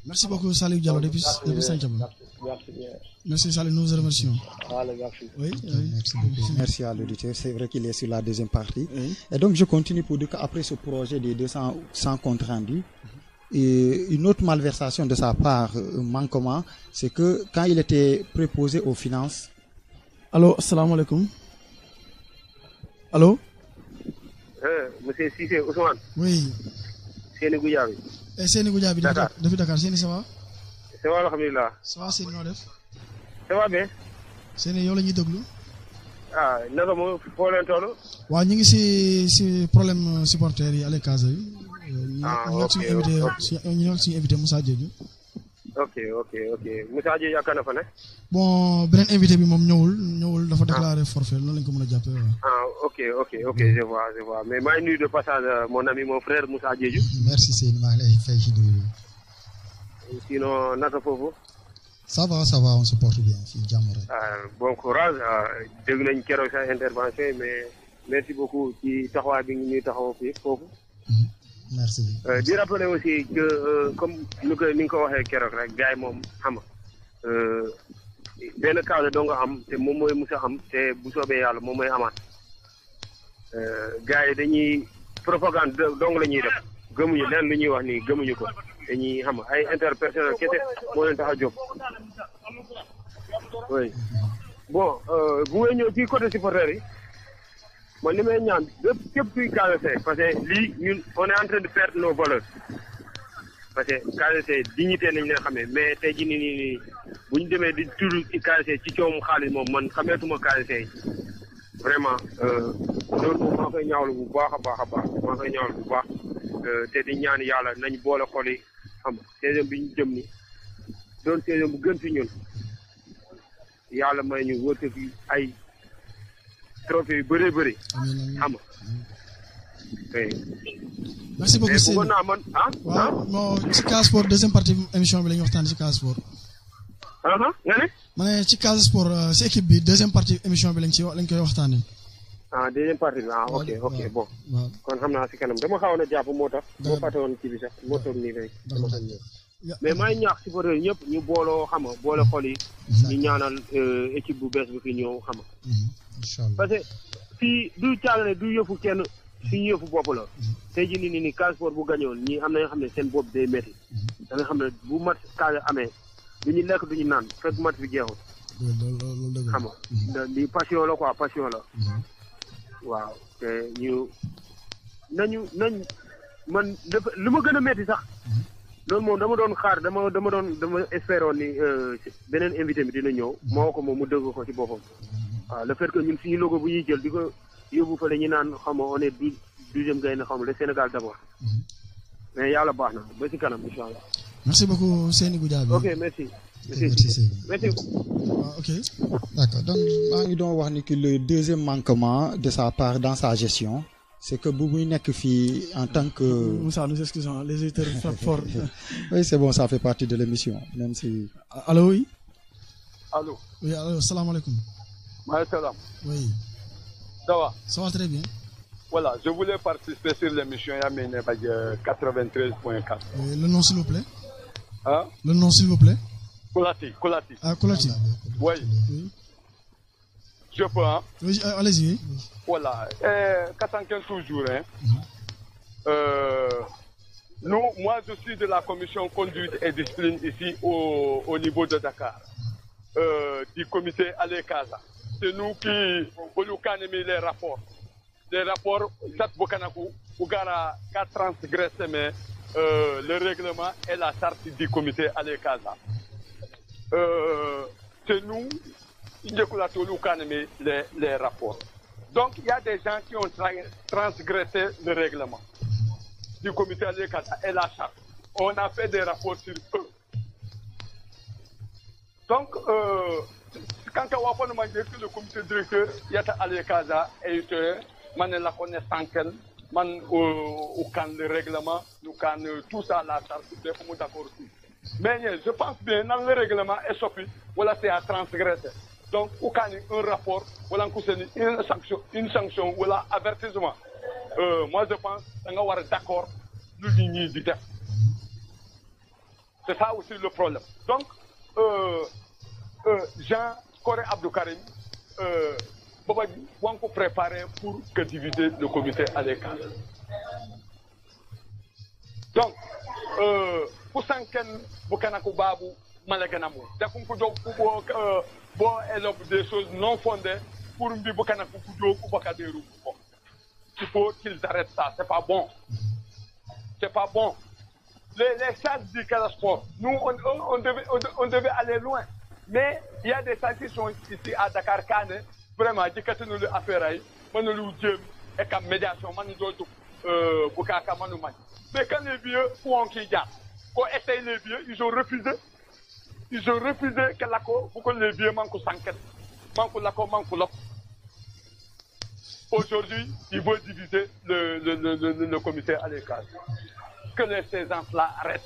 Speaker 1: Merci beaucoup Salih Diallo depuis Saint-Jamal. Merci Salih, nous vous remercions. Oui,
Speaker 2: merci beaucoup. Merci à l'auditeur. C'est vrai qu'il est sur la deuxième partie. Et donc je continue pour dire qu'après ce projet des 200 comptes rendus, et une autre malversation de sa part, manquement, c'est que quand il était préposé aux finances.
Speaker 1: Allô, assalamu alaikum. Allô?
Speaker 9: Monsieur Cissé Ousmane.
Speaker 1: Oui.
Speaker 9: Séni Goudiaby.
Speaker 1: Séni Goudiaby depuis Dakar. Séni, ça va?
Speaker 9: Ça va, alhamdulillah.
Speaker 1: Ça va, Séni, noo def?
Speaker 9: Ça va bien.
Speaker 1: Séni, yow la ñuy déglu.
Speaker 9: Ah, naka moo foo leen toll.
Speaker 1: waaw ñu ngi si problème supporters yi Allez Casa yi. ñu ngi suñu invité Moussa Diédhiou.
Speaker 9: ok Moussa Diédhiou ak na fa ne.
Speaker 1: Bon beneen invité bi moom ñëwul dafa déclaré forfait loolu lañ ko mën a jàppee waaw.
Speaker 9: ok je vois mais maa ngi nuyu de passage mon ami mon frère Moussa Diédhiou.
Speaker 2: Merci Seyni maa ngi lay fay ci nuyu.
Speaker 9: Sinon naka foofu.
Speaker 2: ça va on se porte bien fii jàmm rek.
Speaker 9: Bon courage dégg nañ keroog sa intervention mais merci beaucoup ci taxawaay bi ñuy taxaw fii foofu.
Speaker 2: merci.
Speaker 9: di rappeler aussi que comme ni nga ko waxee keroog rek gars yi moom xam nga benn cas doo nga am te moom mooy musa am te bu soobee yàlla moom mooy amaat gars yi dañuy propagande dong la ñuy def gëmuñu leen lu ñuy wax nii gëmuñu ko dañuy xam ay interpersonnel kese moo leen tax a jóg. oui bon bu may ñëw ci côté supporters yi. man li may ñaan képp kuy KDC parce que lii ñun on est en train de perdre nos valeurs parce que KDC dignité lañ leen xamee mais tey jii nii bu ñu demee di tudd ci KDC ci coom xaalis moom man xameetuma KDC yi vraiment loolu moom maa koy ñaawlu bu baax a baax maa koy ñaawlu bu baax te di ñaan yàlla nañ boole xol yi xam nga saison bi ñu jëm ni doon saison bu gën ci ñun yàlla may ñu wërsëg ay trophée yu bëri xam nga.
Speaker 1: merci beaucoup Seyni
Speaker 9: mais bëggoon naa man
Speaker 1: waaw non ci Casa Sport deuxième partie émission bi la ñu waxtaan ci Casa Sport.
Speaker 9: nga ne.
Speaker 1: ma ne ci Casa Sport si équipe bi deuxième partie émission bi lañ koy waxtaanee.
Speaker 9: Deuxième partie bi ok bon. kon xam naa si kanam dama xawoon a jàpp moo tax. moo fàtte woon kii bi sax moo toog nii rek dama ko ñëw. mais maa ngi ñaax supporters ñëpp ñu booloo xam nga boole xol yi. ñu ñaanal équipe bu bees bu fi ñëw xam nga. parce que fii du caagane du yëfu kenn suñu yëfu bopp la tey jii nii Casa Sport bu gañoon ñii am na nga xam ne seen bopp day métti da nga xam ne bu mat Casa amee du ñu lekk du ñu naan fekk mat bi jeexul xam nga li passion la quoi passion la waaw te nañ man lu ma gën a métti sax loolu moom dama doon xaar dama espéroon ni beneen invité bi dina ñëw moo ko moom mu dëgg ko ci boppam waaw le fait que ñun suñu logo bu ñuy jël di ko yóbbu fële ñu naan xam nga on est douzième gaynde xam nga le Sénégal d'abord mais yàlla baax na ba ci kanam incha allah.
Speaker 1: merci beaucoup Séni Goudiaby.
Speaker 9: ok merci. merci
Speaker 1: ok.
Speaker 2: d'accord donc maa ngi doon wax ni que le deuxième manquement de sa part dans sa gestion c'est que bu muy nekk fii en tant que.
Speaker 1: Moussa nous excusons les auditeurs frappent fort.
Speaker 2: oui c'est bon ça fait partie de l'émission même si.
Speaker 1: allô oui.
Speaker 10: allô.
Speaker 1: oui allô salaamaaleykum.
Speaker 10: Maaleykum salaam.
Speaker 1: Oui. Ça va très bien.
Speaker 10: Voilà, je voulais participer sur l'émission Yamene Badje 93.4.
Speaker 1: Le nom s'il vous plaît. Le nom s'il vous plaît.
Speaker 10: Koulati.
Speaker 1: Koulati.
Speaker 10: Oui. Je peux,
Speaker 1: Oui, allez-y.
Speaker 10: Voilà. 415 toujours, moi je suis de la commission conduite et discipline ici au niveau de Dakar. Du comité Allez Casa. C'est nous qui avons les rapports. Les rapports, ça Bokanakou, Ougara, 4 transgressés, mais le règlement et la charte du comité Allez Casa. C'est nous qui avons les rapports. Donc il y a des gens qui ont transgressé le règlement du comité Allez Casa et la charte. On a fait des rapports sur eux. Donc, quand on m'a dit que le comité directeur y a Allez Casa et man la connaissance qu'elle, man au can le règlement, nous can tout ça la charte, d'accord aussi. Mais je pense bien dans le règlement est sorti, voilà c'est à transgresser. Donc, ou quand un rapport, voilà, une sanction, voilà, avertissement. Moi, je pense qu'on va être d'accord, nous, c'est ça aussi le problème. Donc, Jean Coré Abdou Karim, on peut préparer pour que diviser le comité à l'écart. Donc, pour Sanken, Bokanakou Babou, Malaganamou, bon, elle a des choses non fondées pour me dire Bokanakou Koudo ou Bakaderou. Il faut qu'ils arrêtent ça, c'est pas bon. C'est pas bon. Les stades du Calasport, nous, on devait aller loin. Mais il y a des stades qui sont ici à Dakar, Kane, vraiment, qui ont des affaires, Manoulou Djem, et comme médiation, Manoulou Bukaka, Manouman. Mais quand les vieux font qu'ils gardent, quand essayent les vieux, ils ont refusé. Ils ont refusé que l'accord, pour que les vieux manquent 5 manquent l'accord, manquent l'op. Aujourd'hui, ils veulent diviser le comité à l'écart. Que ces gens-là arrêtent.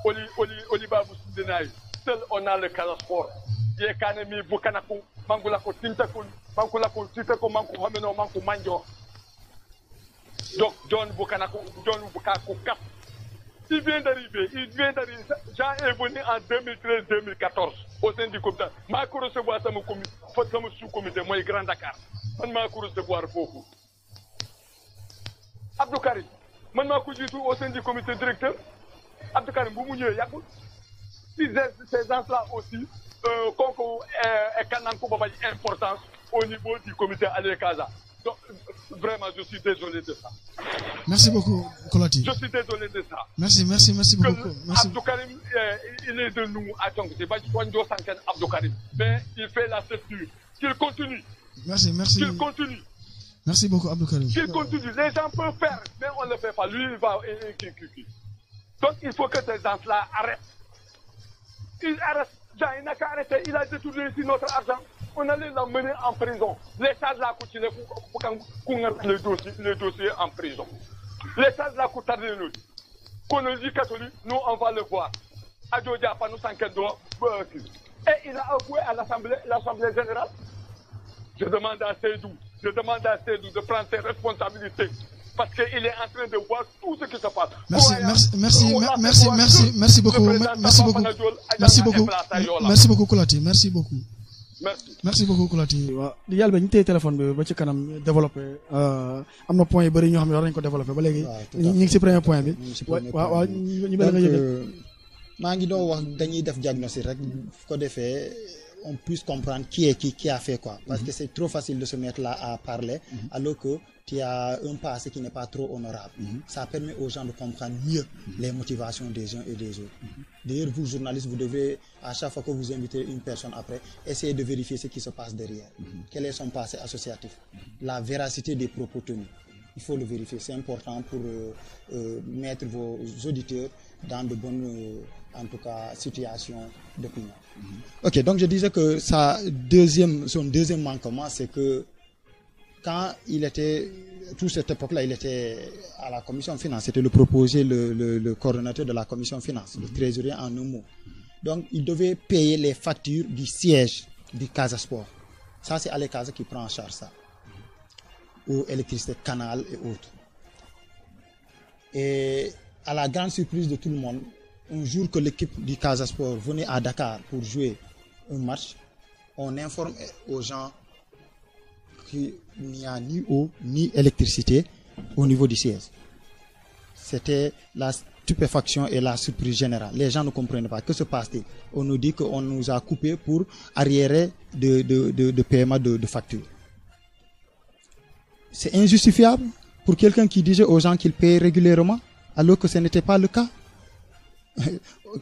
Speaker 10: Olibabou Sidenaï, seul on a le Calasport. Il y a Kanemi, Bukanakou, Mangulako, Tintakun, Mangulako, Tintakun, Mankou, Hameno, Mankou, Manjo. Donc, John Bukanakou, John Bukakou, Kap. Il vient d'arriver. Jean est venu en 2013-2014 au sein du comité. Je vais recevoir ce sous-comité, moi, Grand Dakar. Je vais recevoir beaucoup. Abdou Karim. Maintenant, au sein du comité directeur, Abdou Karim Boumounieux Yakoul, ces gens-là aussi, est importance au niveau du comité Alekaza. Donc, vraiment, je suis désolé de ça.
Speaker 1: Merci beaucoup, Kolati.
Speaker 10: Je suis désolé de ça.
Speaker 1: Merci beaucoup. Merci.
Speaker 10: Abdou Karim, il est de nous à Djong. C'est pas Abdou Karim. Mais il fait la structure. Qu'il continue.
Speaker 1: Merci.
Speaker 10: Qu'il continue.
Speaker 1: Merci beaucoup, Abdou Karim.
Speaker 10: Qu'il continue. Les gens peuvent faire, mais on ne le fait pas. Lui, il va. Donc, il faut que ces gens-là arrêtent. Ils arrêtent. Jean, il n'a qu'à arrêter. Il a détourné ici notre argent. On allait l'emmener en prison. Les charges-là coûtent le dossier en prison. Les charges-là coûtent le qu'on nous dit catholique, nous, on va le voir. Adjodia, pas nous sans qu'elle doit. Et il a avoué à l'Assemblée générale. Je demande à Seydou de prendre ses responsabilités. Parce qu'il est en train de voir tout ce qui se passe.
Speaker 1: Merci beaucoup, Kolati. Merci beaucoup, Kolati. Di yàlla ba ñu téye téléphone bi ba ci kanam développé am na point yu bëri ñoo xam ne war nañu ko développé ba léegi ñu ngi ci premier point bi waaw ñu bëri nga yëgal
Speaker 2: maa ngi doon wax dañuy def diagnostic rek ko defee on puisse comprendre qui a fait quoi parce que c'est trop facile de se mettre là à parler alors que tu as un passé qui n'est pas trop honorable. Ça permet aux gens de comprendre mieux les motivations des uns et des autres. D'ailleurs, vous, journalistes, vous devez, à chaque fois que vous invitez une personne après, essayer de vérifier ce qui se passe derrière. Quel est son passé associatif? La véracité des propos tenus. Il faut le vérifier. C'est important pour mettre vos auditeurs dans de bonnes, en tout cas, situations d'opinion. Ok, donc je disais que son deuxième manquement, c'est que quand il était, toute cette époque-là, il était à la commission finance. C'était le proposé, le coordonnateur de la commission finance, le trésorier en un mot. Donc, il devait payer les factures du siège du Casa Sport. Ça, c'est Alekaza qui prend en charge ça. Ou électricité, canal et autres. Et à la grande surprise de tout le monde, un jour que l'équipe du Casa Sport venait à Dakar pour jouer un match, on informe aux gens qu'il n'y a ni eau ni électricité au niveau du siège. C'était la stupéfaction et la surprise générale. Les gens ne comprennent pas. Que se passe-t-il? On nous dit qu'on nous a coupé pour arriérer de paiement de factures. C'est injustifiable pour quelqu'un qui disait aux gens qu'il paye régulièrement alors que ce n'était pas le cas.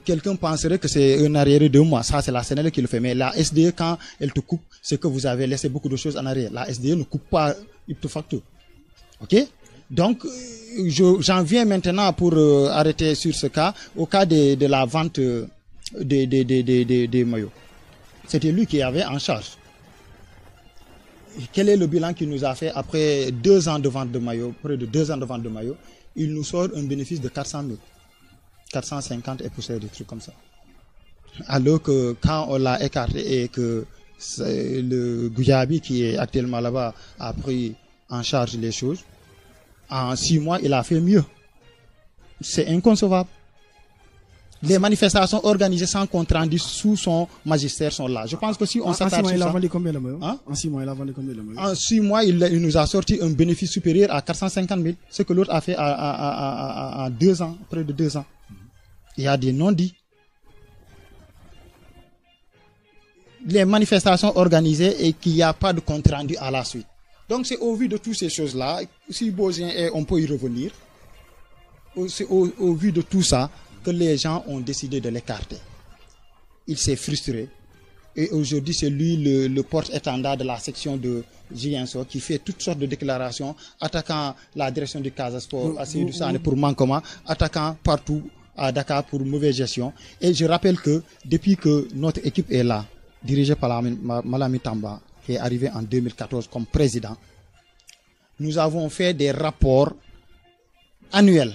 Speaker 2: Quelqu'un penserait que c'est un arriéré de 2 mois. Ça, c'est la SNL qui le fait. Mais la SDE, quand elle te coupe, c'est que vous avez laissé beaucoup de choses en arrière. La SDE ne coupe pas, il te facture. Ok? Donc, j'en viens maintenant pour arrêter sur ce cas, au cas de la vente des maillots. C'était lui qui avait en charge. Et quel est le bilan qu'il nous a fait après 2 ans de vente de maillots, près de 2 ans de vente de maillots? Il nous sort un bénéfice de 400 000. 450 et poussière, des trucs comme ça. Alors que quand on l'a écarté et que Le Gouyabi qui est actuellement là-bas a pris en charge les choses. En 6 mois, il a fait mieux. C'est inconcevable. Les manifestations organisées sans compte rendu sous son magistère sont là. Je pense que si on s'attarde sur ça...
Speaker 1: il a vendu combien le maillot? En 6 mois, il a vendu combien le maillot?
Speaker 2: En 6 mois, il nous a sorti un bénéfice supérieur à 450 000, ce que l'autre a fait en 2 ans, près de 2 ans. Il y a des non-dits. Les manifestations organisées et qu'il n'y a pas de compte rendu à la suite. Donc c'est au vu de toutes ces choses-là, si besoin est, on peut y revenir, c'est au vu de tout ça que les gens ont décidé de l'écarter. Il s'est frustré et aujourd'hui c'est lui le porte-étendard de la section de Ziguinchor qui fait toutes sortes de déclarations, attaquant la direction du Casa Sport à Seydou Sané pour manquement, attaquant partout à Dakar pour mauvaise gestion. Et je rappelle que depuis que notre équipe est là, dirigée par Malami Tamba, qui est arrivé en 2014 comme président, nous avons fait des rapports annuels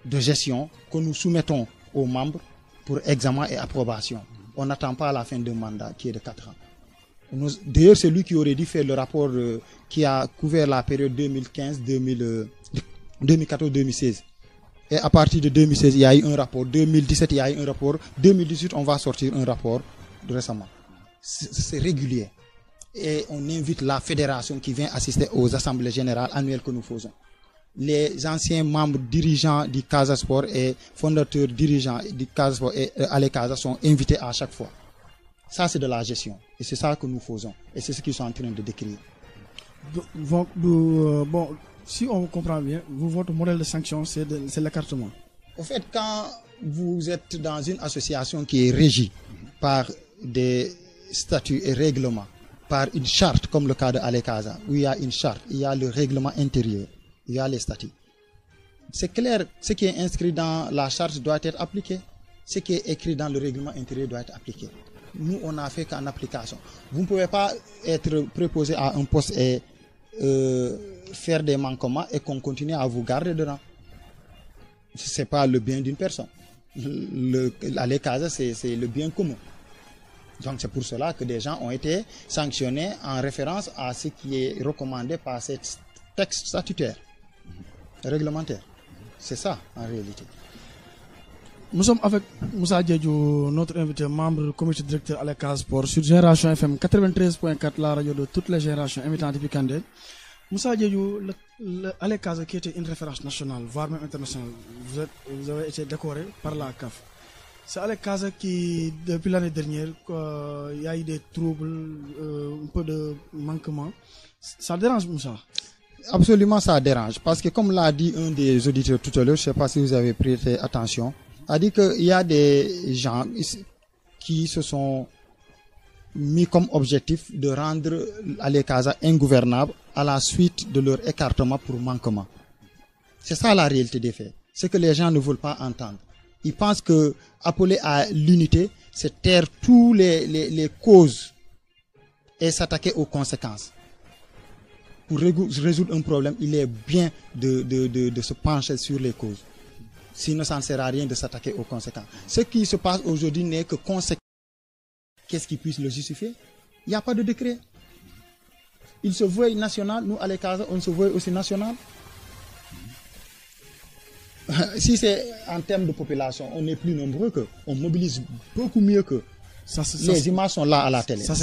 Speaker 2: de gestion que nous soumettons aux membres pour examen et approbation. On n'attend pas la fin d'un mandat qui est de 4 ans. D'ailleurs, c'est lui qui aurait dû faire le rapport qui a couvert la période 2014-2016. Et à partir de 2016, il y a eu un rapport. 2017, il y a eu un rapport. 2018, on va sortir un rapport récemment. C'est régulier. Et on invite la fédération qui vient assister aux assemblées générales annuelles que nous faisons. Les anciens membres dirigeants du Casa Sport et fondateurs dirigeants du Casa Sport et Allez Casa sont invités à chaque fois. Ça, c'est de la gestion. Et c'est ça que nous faisons. Et c'est ce qu'ils sont en train de décrire.
Speaker 1: Bon, si on comprend bien, votre modèle de sanction, c'est l'écartement.
Speaker 2: Au fait, quand vous êtes dans une association qui est régie par des statuts et règlements, par une charte, comme le cas de Allez Casa, où il y a une charte, il y a le règlement intérieur, il y a les statuts. C'est clair, ce qui est inscrit dans la charte doit être appliqué. Ce qui est écrit dans le règlement intérieur doit être appliqué. Nous, on n'a fait qu'en application. Vous ne pouvez pas être préposé à un poste et faire des manquements et qu'on continue à vous garder dedans. Ce n'est pas le bien d'une personne. Allez Casa, c'est le bien commun. Donc c'est pour cela que des gens ont été sanctionnés en référence à ce qui est recommandé par ces textes statutaires, réglementaires. C'est ça en réalité.
Speaker 1: Nous sommes avec Moussa Diédhiou, notre invité, membre du comité directeur Allez Casa Sport sur Génération FM 93.4, la radio de toutes les générations, invitant depuis Kandé. Moussa Diédhiou, Allez Casa qui était une référence nationale, voire même internationale, vous avez été décoré par la CAF. C'est Allez Casa qui, depuis l'année dernière, il y a eu des troubles, un peu de manquement. Ça dérange, Moussa?
Speaker 2: Absolument, ça dérange. Parce que comme l'a dit un des auditeurs tout à l'heure, je ne sais pas si vous avez prêté attention, a dit qu'il y a des gens qui se sont mis comme objectif de rendre Allez Casa ingouvernable à la suite de leur écartement pour manquement. C'est ça la réalité des faits. C'est que les gens ne veulent pas entendre. Ils pensent que appeler à l'unité, c'est taire tous les causes et s'attaquer aux conséquences. Pour résoudre un problème, il est bien de se pencher sur les causes. Sinon, ça ne sert à rien de s'attaquer aux conséquences. Ce qui se passe aujourd'hui n'est que conséquence. Qu'est-ce qui puisse le justifier? Il n'y a pas de décret. Il se veut national. Nous, Allez Casa, on se veut aussi national. Si c'est en termes de population, on est plus nombreux qu'eux. On mobilise beaucoup mieux qu'eux. Les images sont là à la télé. On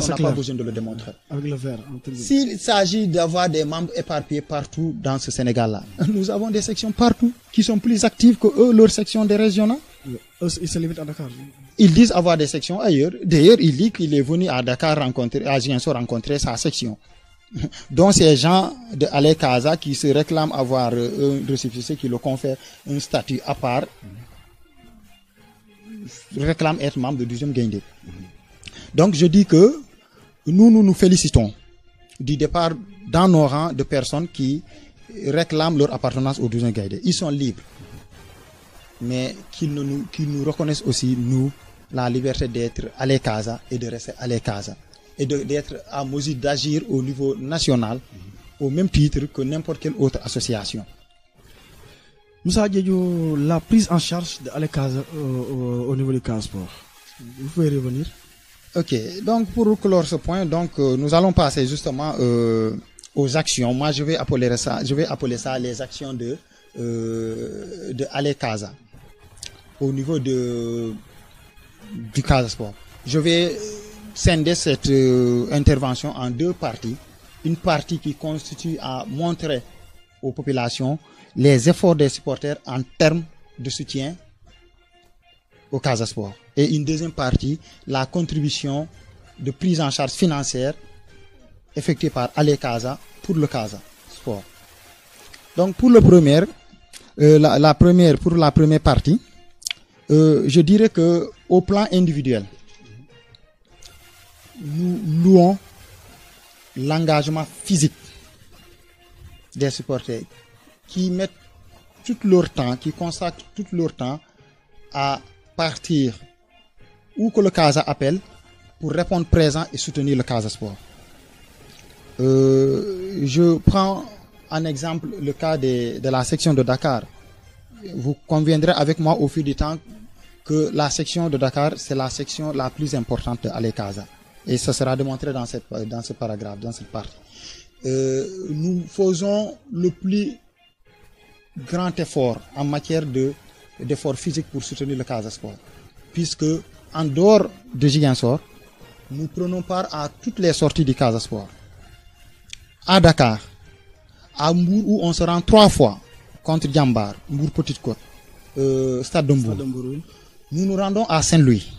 Speaker 2: n'a pas besoin de le démontrer.
Speaker 1: Avec le verre.
Speaker 2: S'il s'agit d'avoir des membres éparpillés partout dans ce Sénégal-là, nous avons des sections partout qui sont plus actives que eux, leurs sections des régionales.
Speaker 1: Ils se limitent à Dakar.
Speaker 2: Ils disent avoir des sections ailleurs. D'ailleurs, il dit qu'il est venu à Dakar à Ziguinchor rencontrer sa section. Donc ces gens de Allez Casa qui se réclament avoir un récépissé qui le confère un statut à part, réclament être membre de 12e Gaïndé. Donc je dis que nous félicitons du départ dans nos rangs de personnes qui réclament leur appartenance au 12e Gaïndé. Ils sont libres. Mais qu'ils nous reconnaissent aussi, nous, la liberté d'être Allez Casa et de rester Allez Casa. Et d'être à mesure d'agir au niveau national, au même titre que n'importe quelle autre association.
Speaker 1: Moussa Diédhiou, la prise en charge de Allez Casa au niveau du Casa Sport, vous pouvez revenir?
Speaker 2: Ok, donc pour clore ce point, donc nous allons passer justement aux actions. Moi, je vais appeler ça les actions de Ale Casa au niveau du Casa Sport. Je vais scinder cette intervention en deux parties. Une partie qui constitue à montrer aux populations les efforts des supporters en termes de soutien au Casa Sport. Et une deuxième partie, la contribution de prise en charge financière effectuée par Ale Casa pour le Casa Sport. Donc pour pour la première partie, je dirais que au plan individuel, nous louons l'engagement physique des supporters qui mettent tout leur temps, qui consacrent tout leur temps à partir où que le Casa appelle pour répondre présent et soutenir le Casa Sport. Je prends en exemple le cas de la section de Dakar. Vous conviendrez avec moi au fil du temps que la section de Dakar, c'est la section la plus importante de Ale Casa. Et ça sera démontré dans ce paragraphe, dans cette partie. Nous faisons le plus grand effort en matière d'effort physique pour soutenir le Casa Sport. Puisque, en dehors de Ziguinchor, nous prenons part à toutes les sorties du Casa Sport. À Dakar, à Mbour où on se rend 3 fois contre Djambar, Mbour Petite Côte, Stade de Mbour. Nous nous rendons à Saint-Louis.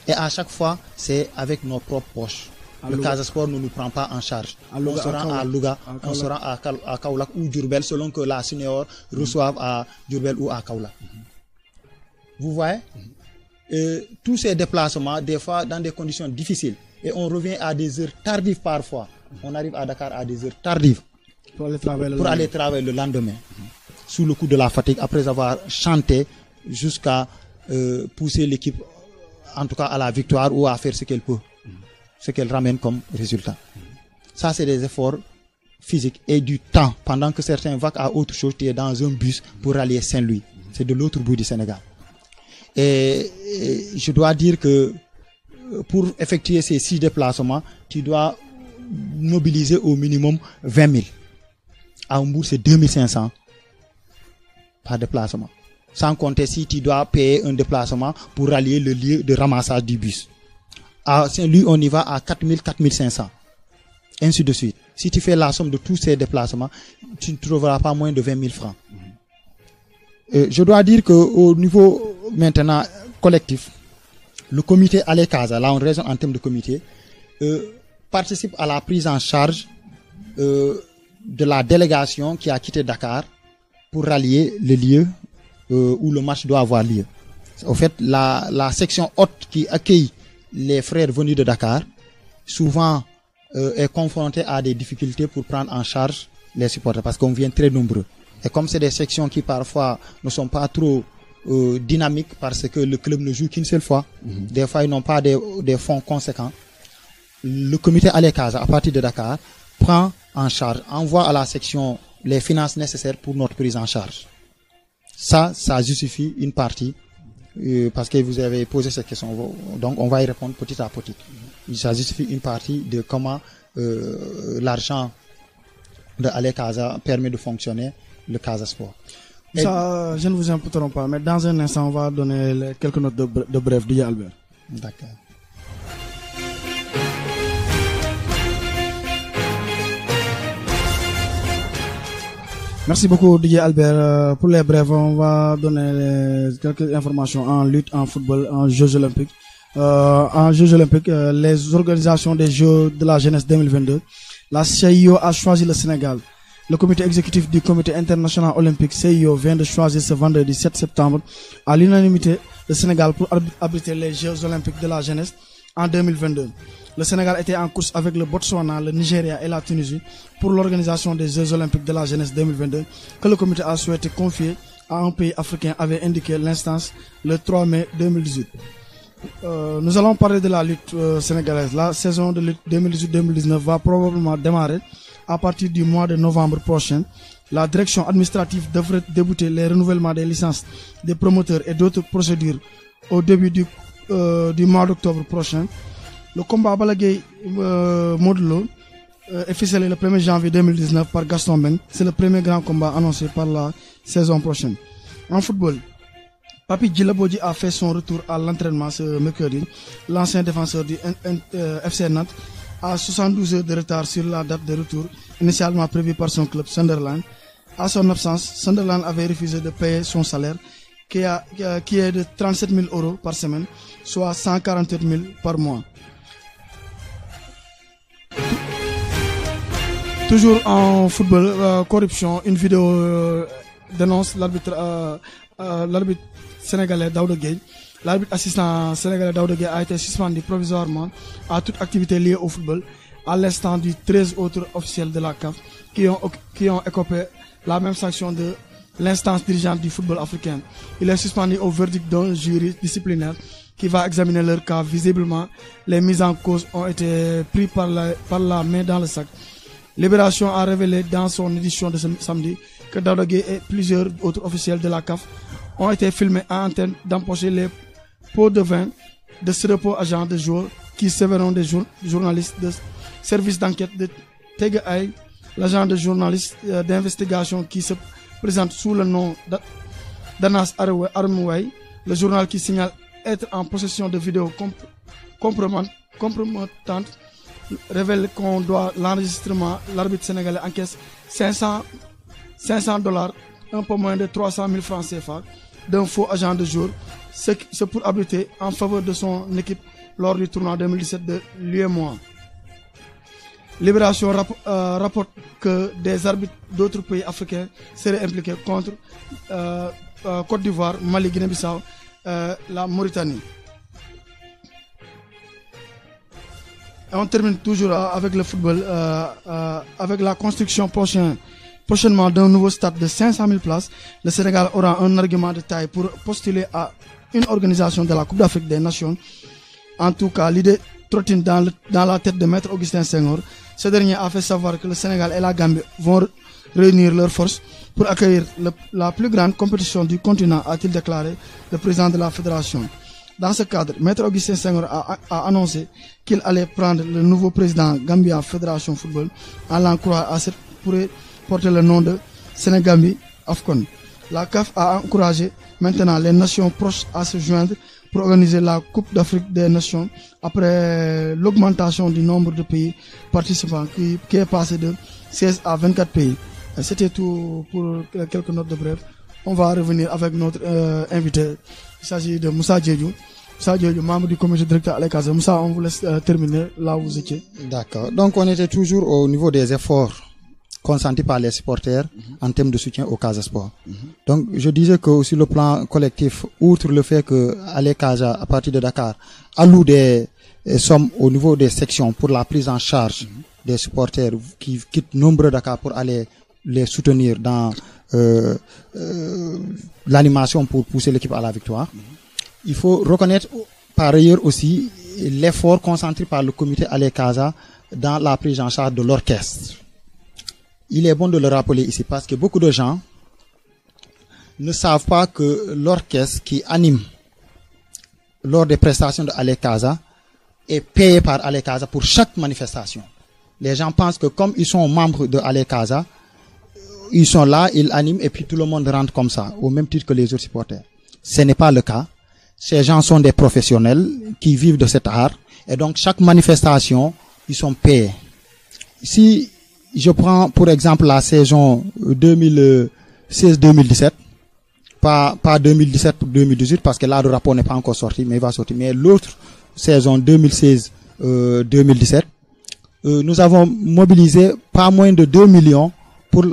Speaker 2: Et à chaque fois, c'est avec nos propres poches. Le Casa Sport ne nous prend pas en charge. On se rend à Louga, on se rend à Kaolack ou Diourbel selon que la senior reçoive à Diourbel ou à Kaolack. Vous voyez? Tous ces déplacements, des fois dans des conditions difficiles. Et on revient à des heures tardives parfois. On arrive à Dakar à des heures tardives. Pour aller travailler le lendemain. Sous le coup de la fatigue, après avoir chanté jusqu'à pousser l'équipe, en tout cas à la victoire ou à faire ce qu'elle peut. Ce qu'elle ramène comme résultat. Ça, c'est des efforts physiques et du temps. Pendant que certains vaquent à autre chose, tu es dans un bus pour aller à Saint-Louis. C'est de l'autre bout du Sénégal. Et je dois dire que pour effectuer ces 6 déplacements, tu dois mobiliser au minimum 20 000. À Mbour, c'est 2500 par déplacement. Sans compter si tu dois payer un déplacement pour rallier le lieu de ramassage du bus. À Saint-Louis, on y va à 4000, 4500. Ainsi de suite. Si tu fais la somme de tous ces déplacements, tu ne trouveras pas moins de 20 000 francs. Je dois dire qu'au niveau maintenant collectif, le comité Ale Casa, là on raisonne en termes de comité, participe à la prise en charge de la délégation qui a quitté Dakar pour rallier le lieu où le match doit avoir lieu. Au fait, la section haute qui accueille les frères venus de Dakar, souvent est confrontée à des difficultés pour prendre en charge les supporters parce qu'on vient très nombreux. Et comme c'est des sections qui parfois ne sont pas trop dynamiques parce que le club ne joue qu'une seule fois, des fois ils n'ont pas des fonds conséquents, le comité Ale Casa, à partir de Dakar, prend en charge, envoie à la section les finances nécessaires pour notre prise en charge. Ça justifie une partie. Parce que vous avez posé cette question, donc on va y répondre petit à petit. Ça justifie une partie de comment l'argent de Ale Casa permet de fonctionner le Casa Sport.
Speaker 1: Ça, je ne vous interromps pas, mais dans un instant, on va donner quelques notes de bref DJ Albert.
Speaker 2: D'accord.
Speaker 1: Merci beaucoup DJ Albert. Pour les brèves, on va donner quelques informations en lutte, en football, en Jeux olympiques. En Jeux olympiques, les organisations des Jeux de la jeunesse 2022, la CIO a choisi le Sénégal. Le comité exécutif du comité international olympique CIO vient de choisir ce vendredi 7 septembre à l'unanimité le Sénégal pour abriter les Jeux olympiques de la jeunesse en 2022. Le Sénégal était en course avec le Botswana, le Nigeria et la Tunisie pour l'organisation des Jeux olympiques de la jeunesse 2022 que le comité a souhaité confier à un pays africain, avait indiqué l'instance le 3 mai 2018. Nous allons parler de la lutte sénégalaise. La saison de lutte 2018-2019 va probablement démarrer à partir du mois de novembre prochain. La direction administrative devrait débuter les renouvellements des licences des promoteurs et d'autres procédures au début du mois d'octobre prochain. Le combat Balagay Modelo est ficelé le 1er janvier 2019 par Gaston Mbengue. C'est le premier grand combat annoncé par la saison prochaine. En football, Papi Djilabodji a fait son retour à l'entraînement ce mercredi. L'ancien défenseur du FC Nantes a 72 heures de retard sur la date de retour initialement prévue par son club Sunderland. À son absence, Sunderland avait refusé de payer son salaire qui est de 37 000 € par semaine, soit 148 000 par mois. Toujours en football, corruption, une vidéo dénonce l'arbitre sénégalais Daouda Gueye. L'arbitre assistant sénégalais Daouda Gueye a été suspendu provisoirement à toute activité liée au football, à l'instant du 13 autres officiels de la CAF qui ont écopé la même sanction de l'instance dirigeante du football africain. Il est suspendu au verdict d'un jury disciplinaire qui va examiner leur cas. Visiblement, les mises en cause ont été prises par la main dans le sac. Libération a révélé dans son édition de ce samedi que Daouda Gueye et plusieurs autres officiels de la CAF ont été filmés en train d'empocher les pots de vin de ce repos agents de jour qui serviront des journalistes de service d'enquête de Tegaï, l'agent de journaliste d'investigation qui se présente sous le nom d'Anas Armouaï. Le journal qui signale être en possession de vidéos compromettantes révèle qu'on doit l'enregistrement. L'arbitre sénégalais encaisse $500, un peu moins de 300 000 francs CFA, d'un faux agent de jour, c'est pour abriter en faveur de son équipe lors du tournoi 2017 de l'UEMOA. Libération rapporte que des arbitres d'autres pays africains seraient impliqués contre Côte d'Ivoire, Mali, Guinée-Bissau, la Mauritanie. Et on termine toujours avec le football, avec la construction prochainement d'un nouveau stade de 500 000 places. Le Sénégal aura un argument de taille pour postuler à une organisation de la Coupe d'Afrique des Nations. En tout cas, l'idée trottine dans la tête de Maître Augustin Senghor. Ce dernier a fait savoir que le Sénégal et la Gambie vont réunir leurs forces pour accueillir la plus grande compétition du continent, a-t-il déclaré le président de la fédération. Dans ce cadre, Maître Augustin Senghor a annoncé qu'il allait prendre le nouveau président Gambia Fédération Football en l'en croire à cette pourrait porter le nom de Sénégambie AFCON. La CAF a encouragé maintenant les nations proches à se joindre pour organiser la Coupe d'Afrique des Nations après l'augmentation du nombre de pays participants qui est passé de 16 à 24 pays. C'était tout pour quelques notes de bref. On va revenir avec notre invité. Il s'agit de Moussa Diédhiou. Moussa Diédhiou, membre du comité directeur à l'ECASA. Moussa, on vous laisse terminer là où vous étiez.
Speaker 2: D'accord. Donc on était toujours au niveau des efforts consentis par les supporters en termes de soutien au Casa Sport. Donc je disais que sur le plan collectif, outre le fait que Allez Casa, à partir de Dakar, alloue des sommes au niveau des sections pour la prise en charge des supporters qui quittent nombreux Dakar pour aller les soutenir dans l'animation pour pousser l'équipe à la victoire. Il faut reconnaître par ailleurs aussi l'effort concentré par le comité Allez Casa dans la prise en charge de l'orchestre. Il est bon de le rappeler ici parce que beaucoup de gens ne savent pas que l'orchestre qui anime lors des prestations de Allez Casa est payé par Allez Casa pour chaque manifestation. Les gens pensent que comme ils sont membres de Allez Casa, ils sont là, ils animent et puis tout le monde rentre comme ça, au même titre que les autres supporters. Ce n'est pas le cas. Ces gens sont des professionnels qui vivent de cet art et donc chaque manifestation, ils sont payés. Si je prends pour exemple la saison 2016-2017, pas 2017-2018 parce que là le rapport n'est pas encore sorti, mais il va sortir. Mais l'autre saison 2016-2017, nous avons mobilisé pas moins de 2 millions pour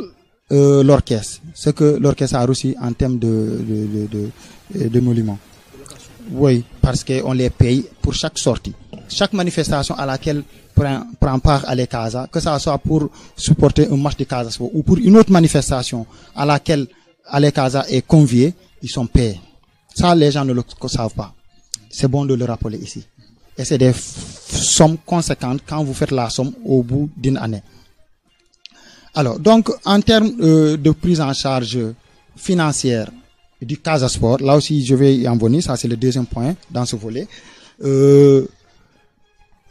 Speaker 2: l'orchestre, ce que l'orchestre a reçu en termes de monuments. Oui, parce qu'on les paye pour chaque sortie. Chaque manifestation à laquelle prend part Allez Casa, que ça soit pour supporter un match de Casa Sport ou pour une autre manifestation à laquelle Allez Casa est convié, ils sont payés. Ça, les gens ne le savent pas. C'est bon de le rappeler ici. Et c'est des sommes conséquentes quand vous faites la somme au bout d'une année. Alors, donc, en termes de prise en charge financière du Casa Sport, là aussi je vais y en venir, ça c'est le deuxième point dans ce volet.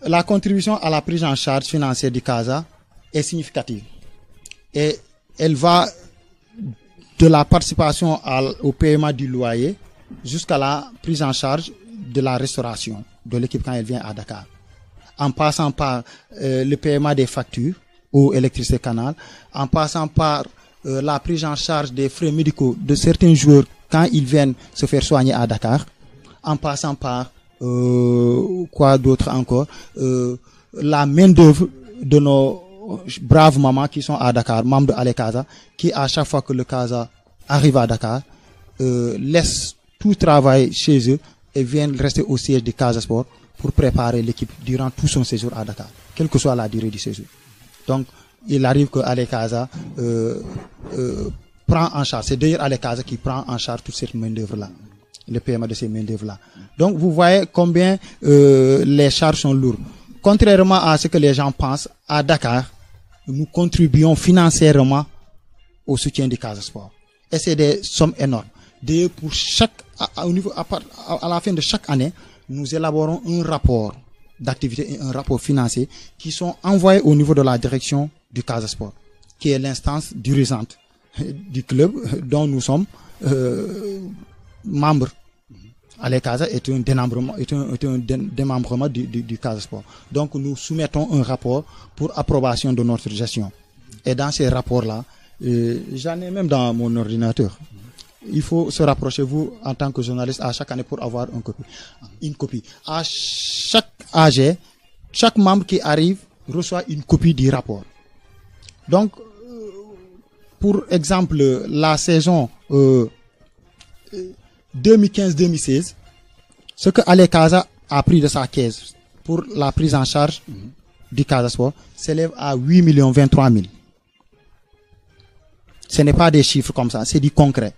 Speaker 2: la contribution à la prise en charge financière du CASA est significative. Et elle va de la participation au paiement du loyer jusqu'à la prise en charge de la restauration de l'équipe quand elle vient à Dakar. En passant par le paiement des factures eau, électricité, canal, en passant par la prise en charge des frais médicaux de certains joueurs quand ils viennent se faire soigner à Dakar, en passant par quoi d'autre encore, la main-d'œuvre de nos braves mamans qui sont à Dakar, membres de Ale Casa, qui à chaque fois que le Casa arrive à Dakar, laissent tout travail chez eux et viennent rester au siège du Casa Sport pour préparer l'équipe durant tout son séjour à Dakar, quelle que soit la durée du séjour. Donc, il arrive que Ale Casa prend en charge, c'est d'ailleurs Ale Casa qui prend en charge toute cette main-d'œuvre-là, le paiement de ces main-d'œuvre-là. Donc, vous voyez combien les charges sont lourdes. Contrairement à ce que les gens pensent, à Dakar, nous contribuons financièrement au soutien du Casa Sport. Et c'est des sommes énormes. D'ailleurs, pour à la fin de chaque année, nous élaborons un rapport d'activité et un rapport financier qui sont envoyés au niveau de la direction du Casa Sport, qui est l'instance dirigeante du club dont nous sommes membres. Ale Casa est un démembrement du Casa Sport. Donc nous soumettons un rapport pour approbation de notre gestion. Et dans ces rapports-là, j'en ai même dans mon ordinateur. Il faut se rapprocher, vous, en tant que journaliste, à chaque année pour avoir une copie. À chaque AG, chaque membre qui arrive reçoit une copie du rapport. Donc, pour exemple, la saison 2015-2016, ce que Ale Casa a pris de sa caisse pour la prise en charge du Casa Sport s'élève à 8 023 000. Ce n'est pas des chiffres comme ça, c'est du concret.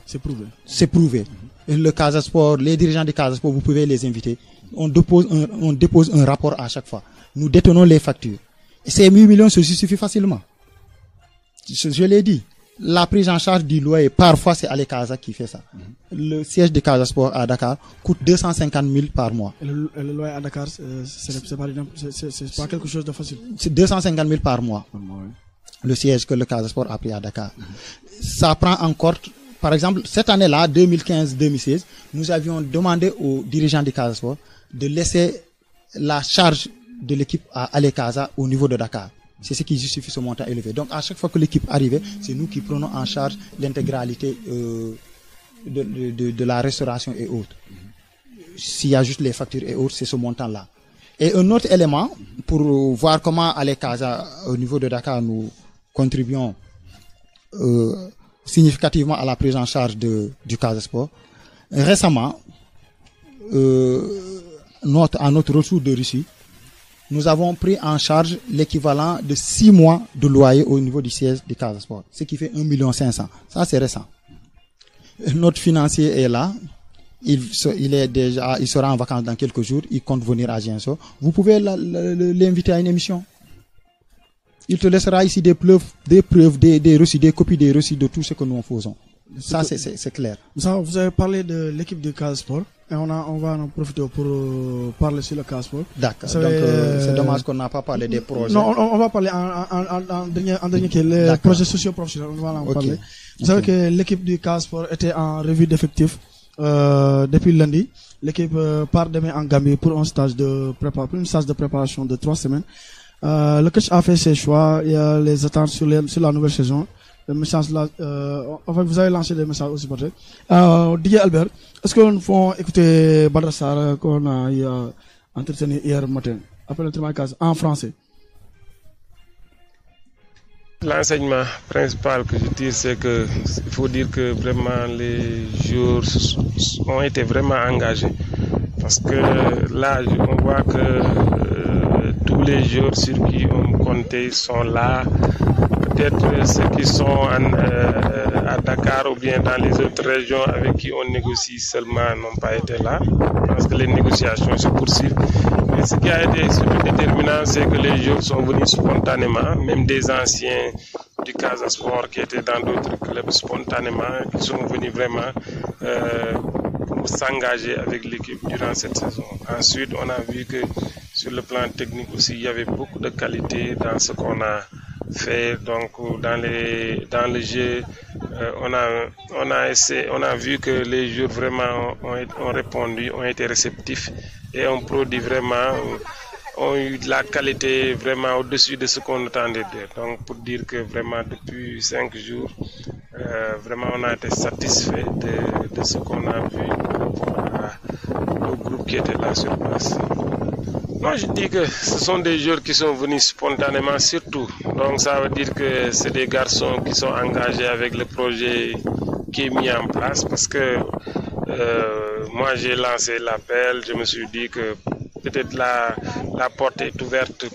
Speaker 1: C'est prouvé. C'est
Speaker 2: prouvé. Et le Casa Sport, les dirigeants du Casa Sport, vous pouvez les inviter. On dépose un rapport à chaque fois. Nous détenons les factures. Et ces 8 millions se justifient facilement. Je l'ai dit. La prise en charge du loyer, parfois c'est Ale Casa qui fait ça. Le siège du Casa Sport à Dakar coûte 250 000 par mois.
Speaker 1: Et le loyer à Dakar, c'est pas quelque chose de facile.
Speaker 2: C'est 250 000 par mois.
Speaker 1: Oui.
Speaker 2: Le siège que le Casa Sport a pris à Dakar. Ça prend encore, par exemple, cette année-là, 2015-2016, nous avions demandé aux dirigeants du Casa Sport de laisser la charge de l'équipe à Ale Casa au niveau de Dakar. C'est ce qui justifie ce montant élevé. Donc, à chaque fois que l'équipe arrivait, c'est nous qui prenons en charge l'intégralité de la restauration et autres. S'il y a juste les factures et autres, c'est ce montant-là. Et un autre élément, pour voir comment Ale Casa, au niveau de Dakar, nous contribuons significativement à la prise en charge du Casa Sport. Récemment, à notre retour de Russie, nous avons pris en charge l'équivalent de 6 mois de loyer au niveau du siège du Casa Sport, ce qui fait 1 500 000. Ça, c'est récent. Notre financier est là. Il sera en vacances dans quelques jours. Il compte venir à Gienso. Vous pouvez l'inviter à une émission. Il te laissera ici des preuves, des reçus, des copies des reçus de tout ce que nous faisons. Ça, c'est clair.
Speaker 1: Vous avez parlé de l'équipe de Casa Sport. Et on va en profiter pour parler sur le Casa Sport.
Speaker 2: D'accord. Donc, c'est dommage qu'on n'a pas parlé des projets.
Speaker 1: Non, on va parler en dernier qui est les projets socio-professionnels. On va en parler. Vous savez que l'équipe du Casa Sport était en revue d'effectifs depuis lundi. L'équipe part demain en Gambie pour une stage de préparation de 3 semaines. Le coach a fait ses choix. Il y a les attentes sur la nouvelle saison. Le message là, vous avez lancé des messages aussi peut-être. Didier Albert, est-ce que nous pouvons écouter Badra Sarr qu'on a entretenu hier matin après le travail en français?
Speaker 11: L'enseignement principal que je tire, c'est que il faut dire que vraiment les joueurs ont été vraiment engagés. Parce que là, on voit que tous les joueurs sur qui on comptait sont là. Peut-être ceux qui sont à Dakar ou bien dans les autres régions avec qui on négocie seulement n'ont pas été là, parce que les négociations se poursuivent. Mais ce qui a été surtout déterminant, c'est que les joueurs sont venus spontanément, même des anciens du Casa Sport qui étaient dans d'autres clubs spontanément, qui sont venus vraiment pour s'engager avec l'équipe durant cette saison. Ensuite, on a vu que Sur le plan technique aussi, il y avait beaucoup de qualité dans ce qu'on a fait. Donc dans le jeu, on a vu que les joueurs vraiment ont répondu, ont été réceptifs et ont produit vraiment, ont eu de la qualité vraiment au-dessus de ce qu'on attendait d'eux. Donc pour dire que vraiment depuis 5 jours, vraiment on a été satisfait de ce qu'on a vu au groupe qui était là sur place. Moi je dis que ce sont des joueurs qui sont venus spontanément surtout. Donc ça veut dire que c'est des garçons qui sont engagés avec le projet qui est mis en place parce que moi j'ai lancé l'appel, je me suis dit que peut-être la porte est ouverte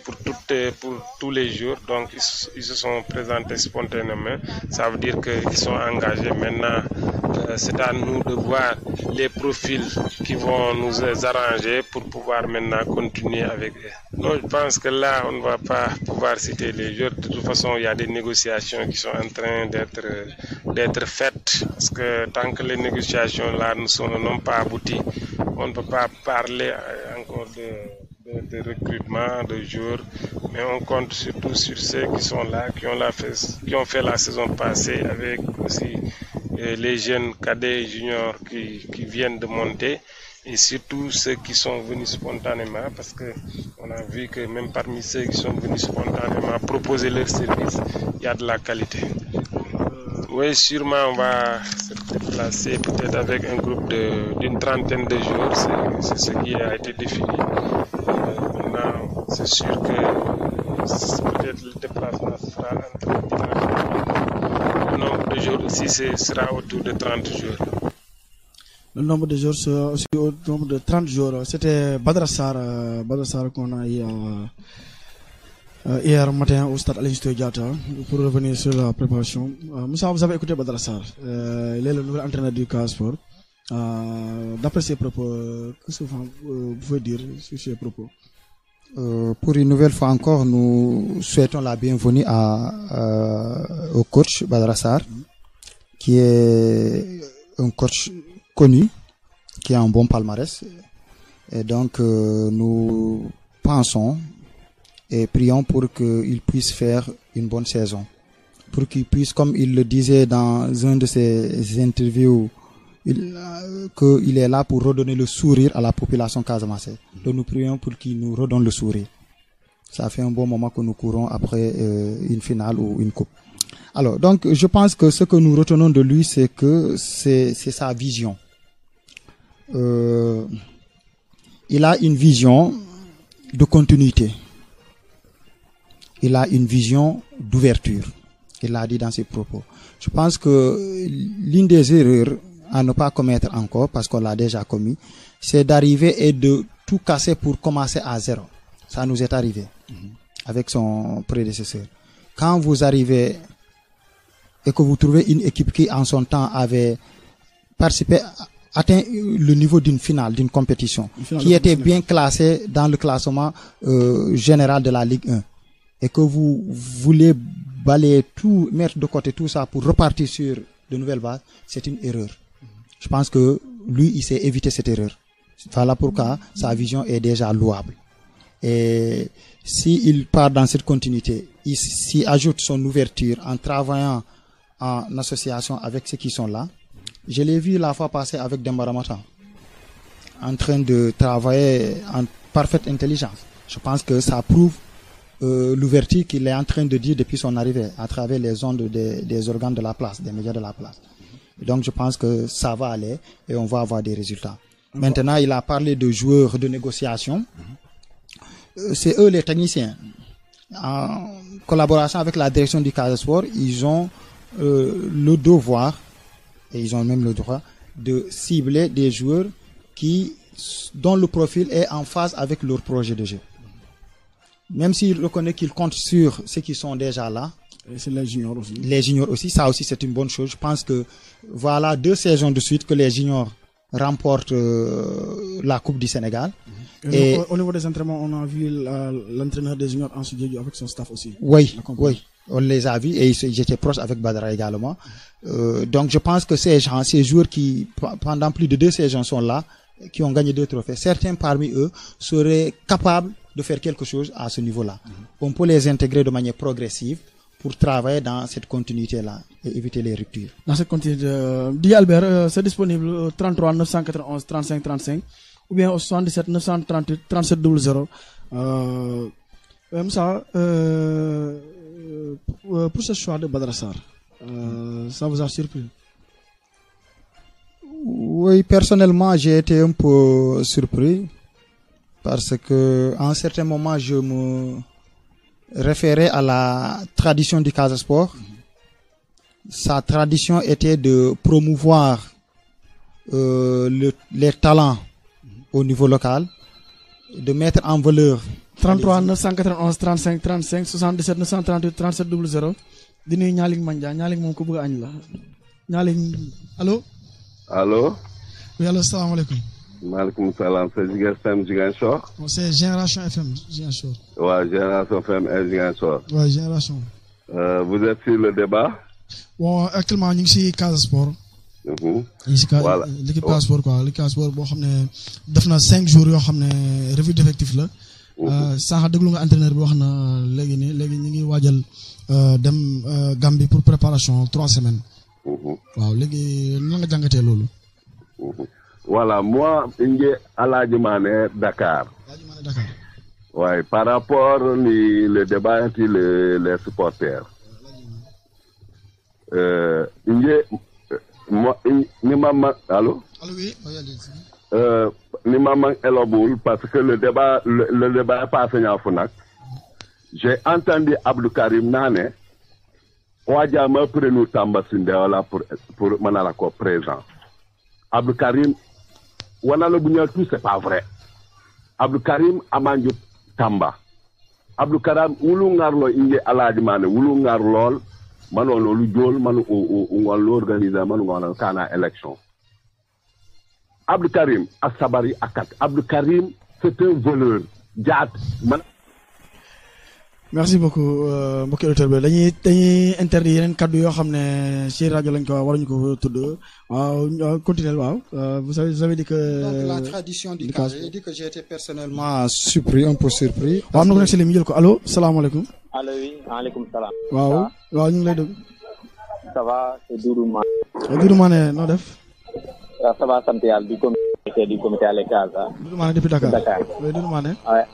Speaker 11: pour tous les jours, donc ils se sont présentés spontanément. Ça veut dire qu'ils sont engagés. Maintenant, c'est à nous de voir les profils qui vont nous arranger pour pouvoir maintenant continuer avec eux. Non, je pense que là, on ne va pas pouvoir citer les joueurs. De toute façon, il y a des négociations qui sont en train d'être faites, parce que tant que les négociations là n'ont pas abouti, on ne peut pas parler encore de recrutement de joueurs, mais on compte surtout sur ceux qui sont là, qui ont fait la saison passée, avec aussi les jeunes cadets et juniors qui viennent de monter, et surtout ceux qui sont venus spontanément, parce que on a vu que même parmi ceux qui sont venus spontanément proposer leur service, il y a de la qualité. Oui, sûrement on va se déplacer peut-être avec un groupe d'une trentaine de joueurs, c'est ce qui a été défini. Maintenant, c'est sûr que peut-être le déplacement sera entre dimanche. Le nombre de joueurs aussi sera autour de 30 joueurs.
Speaker 1: Le nombre de joueurs sera aussi au nombre de 30 joueurs. C'était Badara Sarr qu'on a eu hier matin au stade Aline Sitoé Diatta pour revenir sur la préparation. Moussa, vous avez écouté Badara Sarr, il est le nouvel entraîneur du Casa Sport. D'après ses propos, qu'est-ce que vous pouvez dire sur ses propos?
Speaker 2: Pour une nouvelle fois encore, nous souhaitons la bienvenue au coach Badara Sarr, qui est un coach connu, qui a un bon palmarès. Et donc, nous pensons et prions pour qu'il puisse faire une bonne saison. Pour qu'il puisse, comme il le disait dans un de ses interviews, qu'il est là pour redonner le sourire à la population casamançaise. Donc nous prions pour qu'il nous redonne le sourire. Ça fait un bon moment que nous courons après une finale ou une coupe. Alors, donc, je pense que ce que nous retenons de lui, c'est que c'est sa vision. Il a une vision de continuité. Il a une vision d'ouverture. Il l'a dit dans ses propos. Je pense que l'une des erreurs à ne pas commettre encore, parce qu'on l'a déjà commis, c'est d'arriver et de tout casser pour commencer à zéro. Ça nous est arrivé avec son prédécesseur. Quand vous arrivez et que vous trouvez une équipe qui en son temps avait participé, atteint le niveau d'une finale, d'une compétition, qui était bien classée dans le classement général de la Ligue 1, et que vous voulez balayer tout, mettre de côté tout ça pour repartir sur de nouvelles bases, c'est une erreur. Je pense que lui, il s'est évité cette erreur. Voilà pourquoi sa vision est déjà louable. Et s'il part dans cette continuité, il s'y ajoute son ouverture en travaillant en association avec ceux qui sont là. Je l'ai vu la fois passée avec Demba Ramata, en train de travailler en parfaite intelligence. Je pense que ça prouve l'ouverture qu'il est en train de dire depuis son arrivée à travers les ondes des organes de la place, des médias de la place. Donc je pense que ça va aller et on va avoir des résultats. Maintenant, il a parlé de joueurs de négociation. C'est eux les techniciens. En collaboration avec la direction du Casa Sport, ils ont le devoir, et ils ont même le droit, de cibler des joueurs dont le profil est en phase avec leur projet de jeu. Même s'il reconnaît qu'il compte sur ceux qui sont déjà là.
Speaker 1: Et c'est les juniors aussi. Les
Speaker 2: juniors aussi, ça aussi c'est une bonne chose. Je pense que voilà 2 saisons de suite que les juniors remportent la Coupe du Sénégal.
Speaker 1: Et au niveau des entraînements, on a vu l'entraîneur des juniors en studio avec son staff aussi.
Speaker 2: Oui, on les a vus et j'étais proche avec Badara également. Donc je pense que ces joueurs qui pendant plus de 2 saisons sont là, qui ont gagné 2 trophées, certains parmi eux seraient capables de faire quelque chose à ce niveau-là. On peut les intégrer de manière progressive pour travailler dans cette continuité-là et éviter les ruptures.
Speaker 1: Dans cette continuité, Di Albert, c'est disponible au 33 991 35 35 ou bien au 77 938 37 00. Moussa, pour ce choix de Badara Sarr, ça vous a surpris?
Speaker 2: Oui, personnellement, j'ai été un peu surpris parce que à un certain moment, je me référais à la tradition du Casa Sport. Sa tradition était de promouvoir les talents au niveau local, de mettre en valeur
Speaker 1: 33 991 35 35 77 938 37 00. di nuyu Ñaaling Manja Ñaaling moom ko bëgg añ la Ñaaling allo.
Speaker 4: Allô?
Speaker 1: Oui, allo, salaamaaleykum.
Speaker 4: Maaleykum salaam, c'est Ziguinchor.
Speaker 1: C'est Génération FM, Ziguinchor.
Speaker 4: Ouais, Génération FM et Ziguinchor.
Speaker 1: Ouais, Génération.
Speaker 4: Vous êtes sur le débat?
Speaker 1: Bon, actuellement, ñu ngi ci Casa Sport. Ñu ngi ci
Speaker 4: voilà.
Speaker 1: L'équipe Casa Sport quoi, l'équipe Casa Sport boo xam ne def na 5 jours yoo xam ne revue d'effectif la. Sànq déglu nga entraîneur bi wax na léegi ñu ngi waajal dem Gambie pour préparation 3 semaines. Waaw léegi nan nga jàngatee loolu.
Speaker 4: Voilà, moi Inge Aladji Mané Dakar.
Speaker 1: Dakar.
Speaker 4: Ouais, par rapport le débat entre les supporters. Inge moi ni mama allô?
Speaker 1: Allô oui,
Speaker 4: ni mama Eloboul parce que le débat est passé à Founak. J'ai entendu Abdou Karim Nané Wajama pour nous Tamba Sindéola pour Manalako présent. Abdou Karim, Wana le Bougnal tout, c'est pas vrai. Abdou Karim Amandiou Tamba. Abdou Karim, Oulungarlo Inge Aladimane, Oulungarlol, Manon Lujol, Manu ou l'organiser, Manu Kana élection. Abdou Karim, Asabari Akat. Abdou Karim, c'est un voleur. Djat,
Speaker 1: merci beaucoup mbokki auditeur bi dañuy interdit yeneen kaddu yoo xam ne ci rajo lañ ko waruñu ko tudd waaw continuer waaw vous avez dit que
Speaker 2: donc la tradition du Casa, j'ai dit que j'ai été personnellement surpris, un peu surpris.
Speaker 1: waaw am na ko nekk si lim jël ko allo salaamaaleykum.
Speaker 12: allo oui maaleykum salaam.
Speaker 1: waaw ñu ngi lay dégg.
Speaker 12: ça va c'est Doudou Mané.
Speaker 1: Doudou Mané noo def.
Speaker 12: ça va sant yàlla du comité à les Casa.
Speaker 1: Doudou Mané depuis Dakar. Oui Doudou Mané.
Speaker 12: Ouais.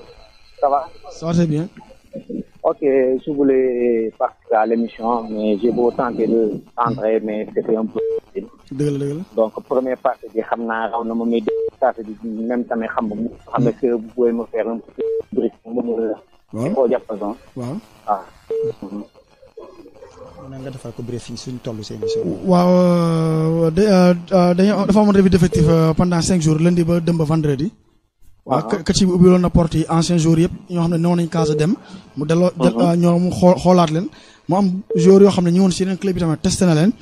Speaker 12: Ça va
Speaker 1: très bien.
Speaker 12: Ok, je voulais participer à l'émission, mais j'ai beau tenter de rentrer, mais c'était un peu difficile. Donc, première partie, je sais même temps, que vous pouvez me faire un petit brief.
Speaker 1: Waaw dafa amoon revue d'effectif pendant 5 jours lundi ba dem ba vendredi. waaw ka ci ubbiloon na porte yi ancien joueurs yëpp ñoo xam ne newoon nañ Casa dem mu delloo ñoom xoolaat leen mu am joueurs yoo xam ne ñu woon si yeneen club yi tamit testé na leen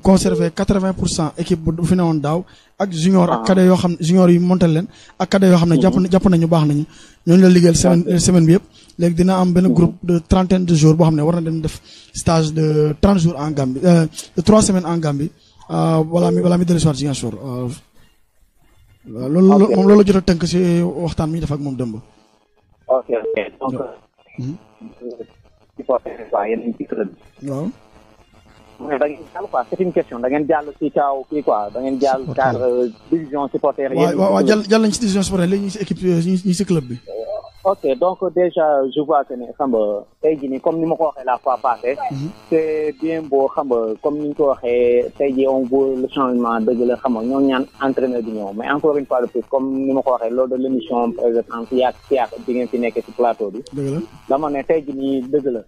Speaker 1: conservé 80% équipe bu fi newoon daaw ak junior ak cadet yoo xam ne junior yi monté leen ak cadet yoo xam ne jàpp nañu baax nañu ñooñu la liggéeyal semaine bi yëpp léegi dina am benn groupe de 30 de jours boo xam ne war na dem def stage de 30 jours en Gambie de 3 semaines en Gambie voilà mi dellu soir Ziguinchor loolu la jot a tënk si waxtaan mi def ak moom dëmb.
Speaker 12: ok donc. il faut faire yéen ci club bi.
Speaker 1: waaw.
Speaker 12: mais da ngeen jàll quoi c'est une question da ngeen jàll si kaw kii quoi da ngeen jàll car division supporter.
Speaker 1: waaw jàll nañ si division supporter léegi ñu si équipe ñu si club bi.
Speaker 12: ok donc déjà je vois que ne xam nga tey jii nii comme ni ma ko waxee la fois passée. c'est bien beau xam nga comme ni ñu ko waxee tey jii on voit le changement dëgg la xam nga ñoo ñaan entraîneur bi ñëw mais encore une fois de plus comme ni ma ko waxee lors de l'émission présidente yaak bi ngeen fi nekkee ci plateau bi.
Speaker 1: dëgg la
Speaker 12: dama ne tey jii nii dëgg la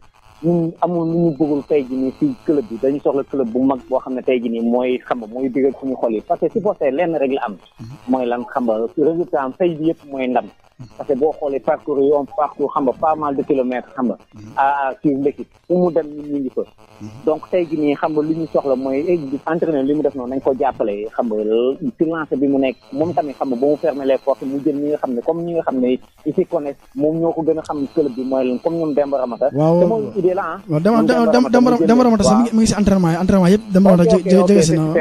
Speaker 12: ñun amul lu ñu bëggul tey jii nii ci club bi dañu soxla club bu mag boo xam ne tey jii nii mooy xam nga mooy digal suñu xol yi parce que supporter lenn rek la am. mooy lan xam nga résultat am tey bi yëpp mooy ndam. parce que boo xoolee parcours yi on parcours xam nga pas mal de kilomètres xam nga à suivre l'équipe fu mu dem ñun ñu ngi fa donc tey jii nii xam nga li ñu soxla mooy entraîneur li mu def noonu nañ ko jàppale xam nga ci lancé bi mu nekk moom tamit xam nga ba mu fermer les portes mu jël ñi nga xam ne comme ñi nga xam ne ils s'y connaissent moom ñoo ko gën a xam club bi mooy lan comme ñoom Demba Ramata te mooy idée la
Speaker 1: waaw Demba Ramata sax mi ngi si entraînement yëpp Demba Ramata jege si na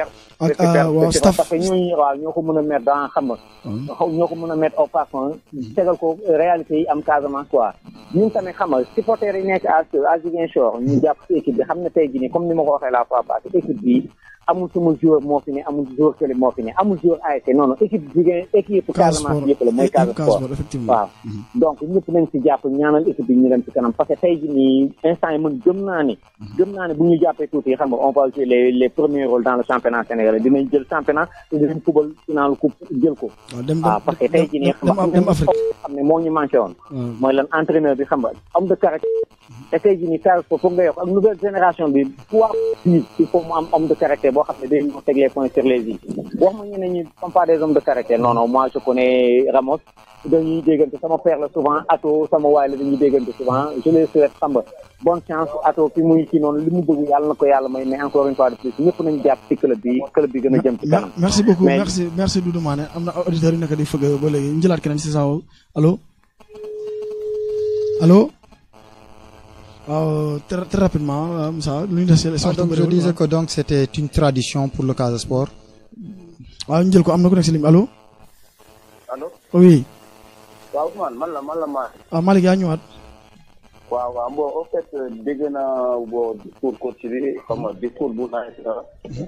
Speaker 1: staff
Speaker 12: parce que ñooñu waaw ñoo ko mën a mettre dans xam nga ñoo ko mën a mettre au parfum tegal ko réalité yi am Casamance quoi ñun tamit xam nga supporters yi nekk à Ziguinchor ñu jàpp ci équipe bi xam ne tey jii nii comme ni ma ko waxee la fois passée équipe bi amul sama joueur moo fi ne amul joueur kële moo fi ne amul joueur ASC non non équipe Casamance yëpp la mooy Casa Sport waaw donc ñëpp nañ ci jàpp ñaanal équipe bi ñu dem ci kanam parce que tey jii nii instant yi man gëm naa ne bu ñu jàppee tuuti xam nga on va jouer les premiers rôles dans le championnat sénégalais dinañ jël championnat te dinañ fubal final coupe jël ko waaw parce que tey jii nii xam ne moo ñu manqué woon mooy lan entraîneur bi xam nga homme de caractère te tey jii nii Casa Sport foog nga yokk ak nouvelle génération bi pouvoir il faut mu am homme de caractère boo xam ne day ñëw teg les points sur les i wax ma ñeneen ñi sont pas des hommes de caractère non moi je connais Ramos dañuy déggante sama père la souvent Ato sama waay la dañuy déggante souvent je les souhaite xam nga bonne chance Ato fi muy kii noonu li mu bëgg yàlla na ko yàlla may mais encore une fois de plus ñëpp nañu jàpp ci club bi gën a jëm ci kanam.
Speaker 1: merci beaucoup merci Doudou Mané am na auditeurs yu nekk di fëgg ba léegi ñu jëlaat keneen si saa allo très rapidement Moussa lu ñu def
Speaker 2: donc je disais que donc c'était une tradition pour le Casa Sport.
Speaker 1: waaw ñu jël ko am na ku nekk si ligne allo.
Speaker 13: allo.
Speaker 1: oui.
Speaker 13: waaw Ousmane man la Malick.
Speaker 1: Malick yaa ñëwaat.
Speaker 13: waaw bon en fait dégg naa discours coach bi xam nga discours bu nice la.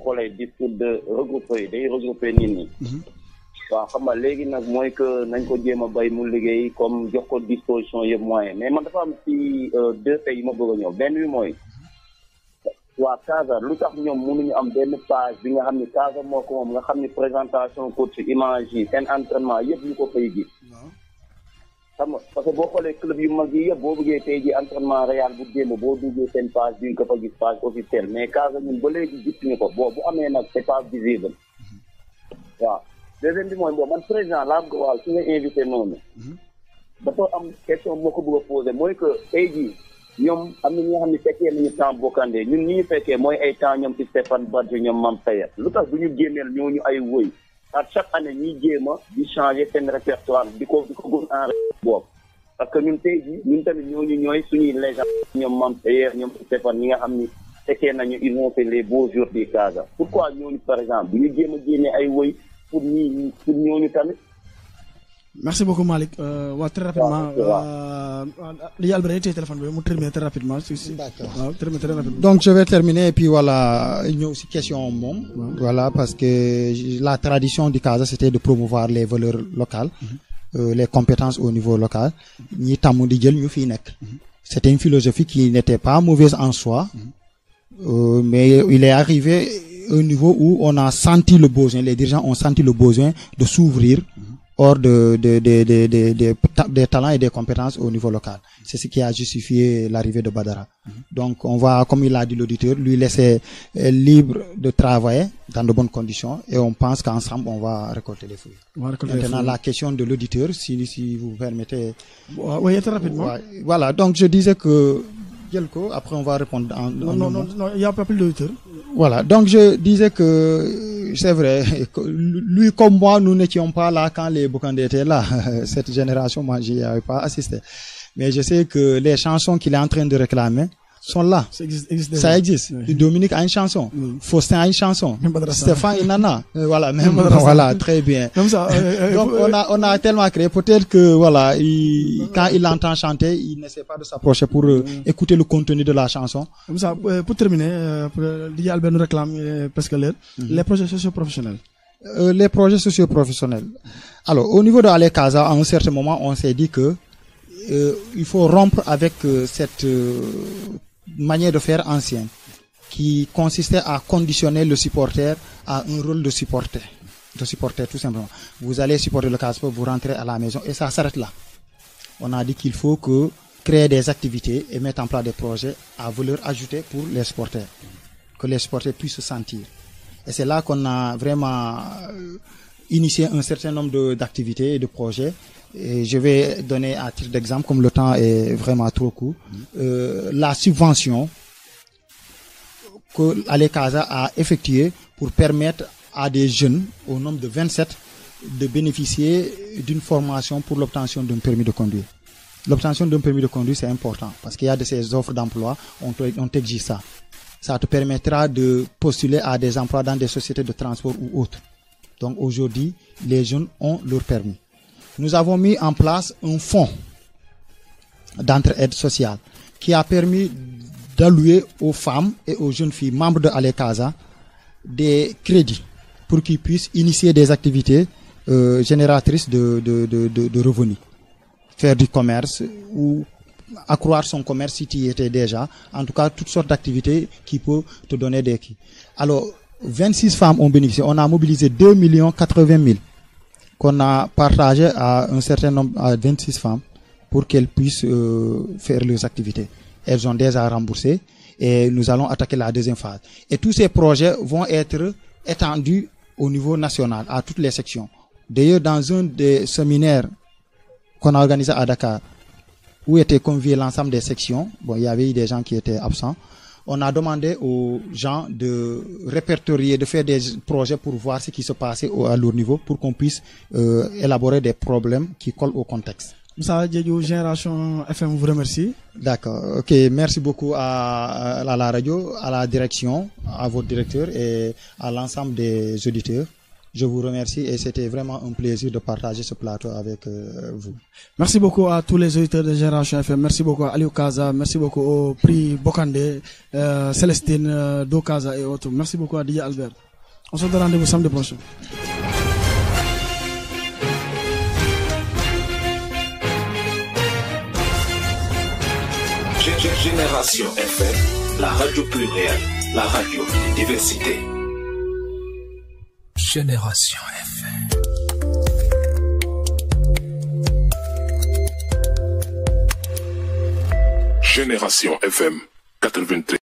Speaker 13: xoolee discours de regrouper nit ñi. waaw xam nga léegi nag mooy que nañ ko jéem a bay mu liggéey comme jox ko disposition yëpp moyen mais man dafa am ci deux faits yi ma bëgg a ñëw benn bi mooy waa Casa lu tax ñoom mënuñu am benn page bi nga xam ni Casa moo ko moom nga xam ni présentation coach image yi seen entraînement yëpp ñu ko fay gis xam nga parce que boo xoolee club yu mag yi yëpp boo bëggee tey ji entraînement réel bu démb boo duggee seen page bi nga ko fa gis page officielle mais Casa ñun ba léegi gisuñu ko bu amee nag c'est pas visible waaw deuxième bi mooy man président laa bëgg waaw su nga invité noonu dafa am question moo ko bëgg a posé mooy que tey jii ñoom am na ñi nga xam ne fekkee nañu temps bokkande ñun ñi ñu fekkee mooy ay temps ñoom ci Stéphane Badji ñoom Mame Sayer lu tax du ñu génneel ñooñu ay woy à chaque année ñuy jéem a di changer seen répertoire di ko gën en boobu parce que ñun tey jii ñun tamit ñooñu ñooy suñuy légende ñoom Mame Sayer ñoom Stéphane ñi nga xam ni fekkee nañu ils ont fait les beaux jours du Casa pourquoi ñooñu par exemple du ñu jéem a génne ay woy pour ñooñu tamit.
Speaker 1: merci beaucoup Malick très rapidement li Albert tey téléphone bi mu terminer très rapidement.
Speaker 2: D'accord.
Speaker 1: Terminer très rapidement.
Speaker 2: Donc je vais terminer et puis voilà ñëw ci question moom. Voilà parce que la tradition du Casa c'était de promouvoir les valeurs locales. Les compétences au niveau local. ñi tàmm di jël ñu fiy nekk. C'était une philosophie qui n'était pas mauvaise en soi. Mais il est arrivé un niveau où on a senti le besoin, les dirigeants ont senti le besoin de s'ouvrir hors des talents et des compétences au niveau local. C'est ce qui a justifié l'arrivée de Badara. Donc on va, comme il a dit l'auditeur, lui laisser libre de travailler dans de bonnes conditions et on pense qu'ensemble on va récolter les fruits. Maintenant la question de l'auditeur, si vous permettez.
Speaker 1: Oui, très rapidement.
Speaker 2: Voilà, donc je disais que après on va répondre
Speaker 1: non, il n'y a pas plus d'auditeur.
Speaker 2: Voilà, donc je disais que c'est vrai, lui comme moi, nous n'étions pas là quand les Bokandé étaient là. Cette génération, moi, j'y avais pas assisté. Mais je sais que les chansons qu'il est en train de réclamer sont là. Ça existe. Oui. Dominique a une chanson. Oui. Faustin a une chanson. Stéphane, il en a. Voilà, même, voilà, très bien.
Speaker 1: Comme ça,
Speaker 2: donc, on a tellement créé. Peut-être que, voilà, quand il entend chanter, il n'essaie pas de s'approcher pour écouter le contenu de la chanson.
Speaker 1: Comme ça, pour terminer, Didier Albert nous réclame parce que les projets socio-professionnels.
Speaker 2: Les projets socio-professionnels. Alors, au niveau de Ale Casa, à un certain moment, on s'est dit que, il faut rompre avec cette manière de faire ancienne qui consistait à conditionner le supporter à un rôle de supporter tout simplement. Vous allez supporter le Casa Sport, vous rentrez à la maison et ça s'arrête là. On a dit qu'il faut créer des activités et mettre en place des projets à valeur ajoutée pour les supporters, que les supporters puissent se sentir. Et c'est là qu'on a vraiment initié un certain nombre d'activités et de projets. Et je vais donner à titre d'exemple, comme le temps est vraiment trop court, la subvention que Ale Casa a effectuée pour permettre à des jeunes, au nombre de 27, de bénéficier d'une formation pour l'obtention d'un permis de conduire. L'obtention d'un permis de conduire, c'est important parce qu'il y a de ces offres d'emploi, on t'exige ça. ça te permettra de postuler à des emplois dans des sociétés de transport ou autres. Donc aujourd'hui, les jeunes ont leur permis. Nous avons mis en place un fonds d'entraide sociale qui a permis d'allouer aux femmes et aux jeunes filles membres de Alekaza des crédits pour qu'ils puissent initier des activités génératrices de revenus. Faire du commerce ou accroître son commerce si tu y étais déjà. En tout cas, toutes sortes d'activités qui peuvent te donner des qui. Alors, 26 femmes ont bénéficié. On a mobilisé 2 80 000 qu'on a partagé à un certain nombre, à 26 femmes pour qu'elles puissent faire leurs activités. Elles ont déjà remboursé et nous allons attaquer la deuxième phase. Et tous ces projets vont être étendus au niveau national, à toutes les sections. D'ailleurs, dans un des séminaires qu'on a organisé à Dakar, où étaient conviés l'ensemble des sections, bon, il y avait eu des gens qui étaient absents, on a demandé aux gens de répertorier, de faire des projets pour voir ce qui se passait à leur niveau, pour qu'on puisse élaborer des problèmes qui collent au contexte.
Speaker 1: Moussa Diédhiou, Génération FM vous remercie.
Speaker 2: D'accord. Ok, merci beaucoup à la radio, à la direction, à votre directeur et à l'ensemble des auditeurs. Je vous remercie et c'était vraiment un plaisir de partager ce plateau avec vous.
Speaker 1: Merci beaucoup à tous les auditeurs de Génération FM. Merci beaucoup à Aliou Kaza. Merci beaucoup au prix Bokandé, Célestine, Do Kaza et autres. Merci beaucoup à Didier Albert. On se donne rendez-vous samedi prochain.
Speaker 14: Génération FM, la radio plurielle, la radio de diversité. Génération FM. Génération FM 93.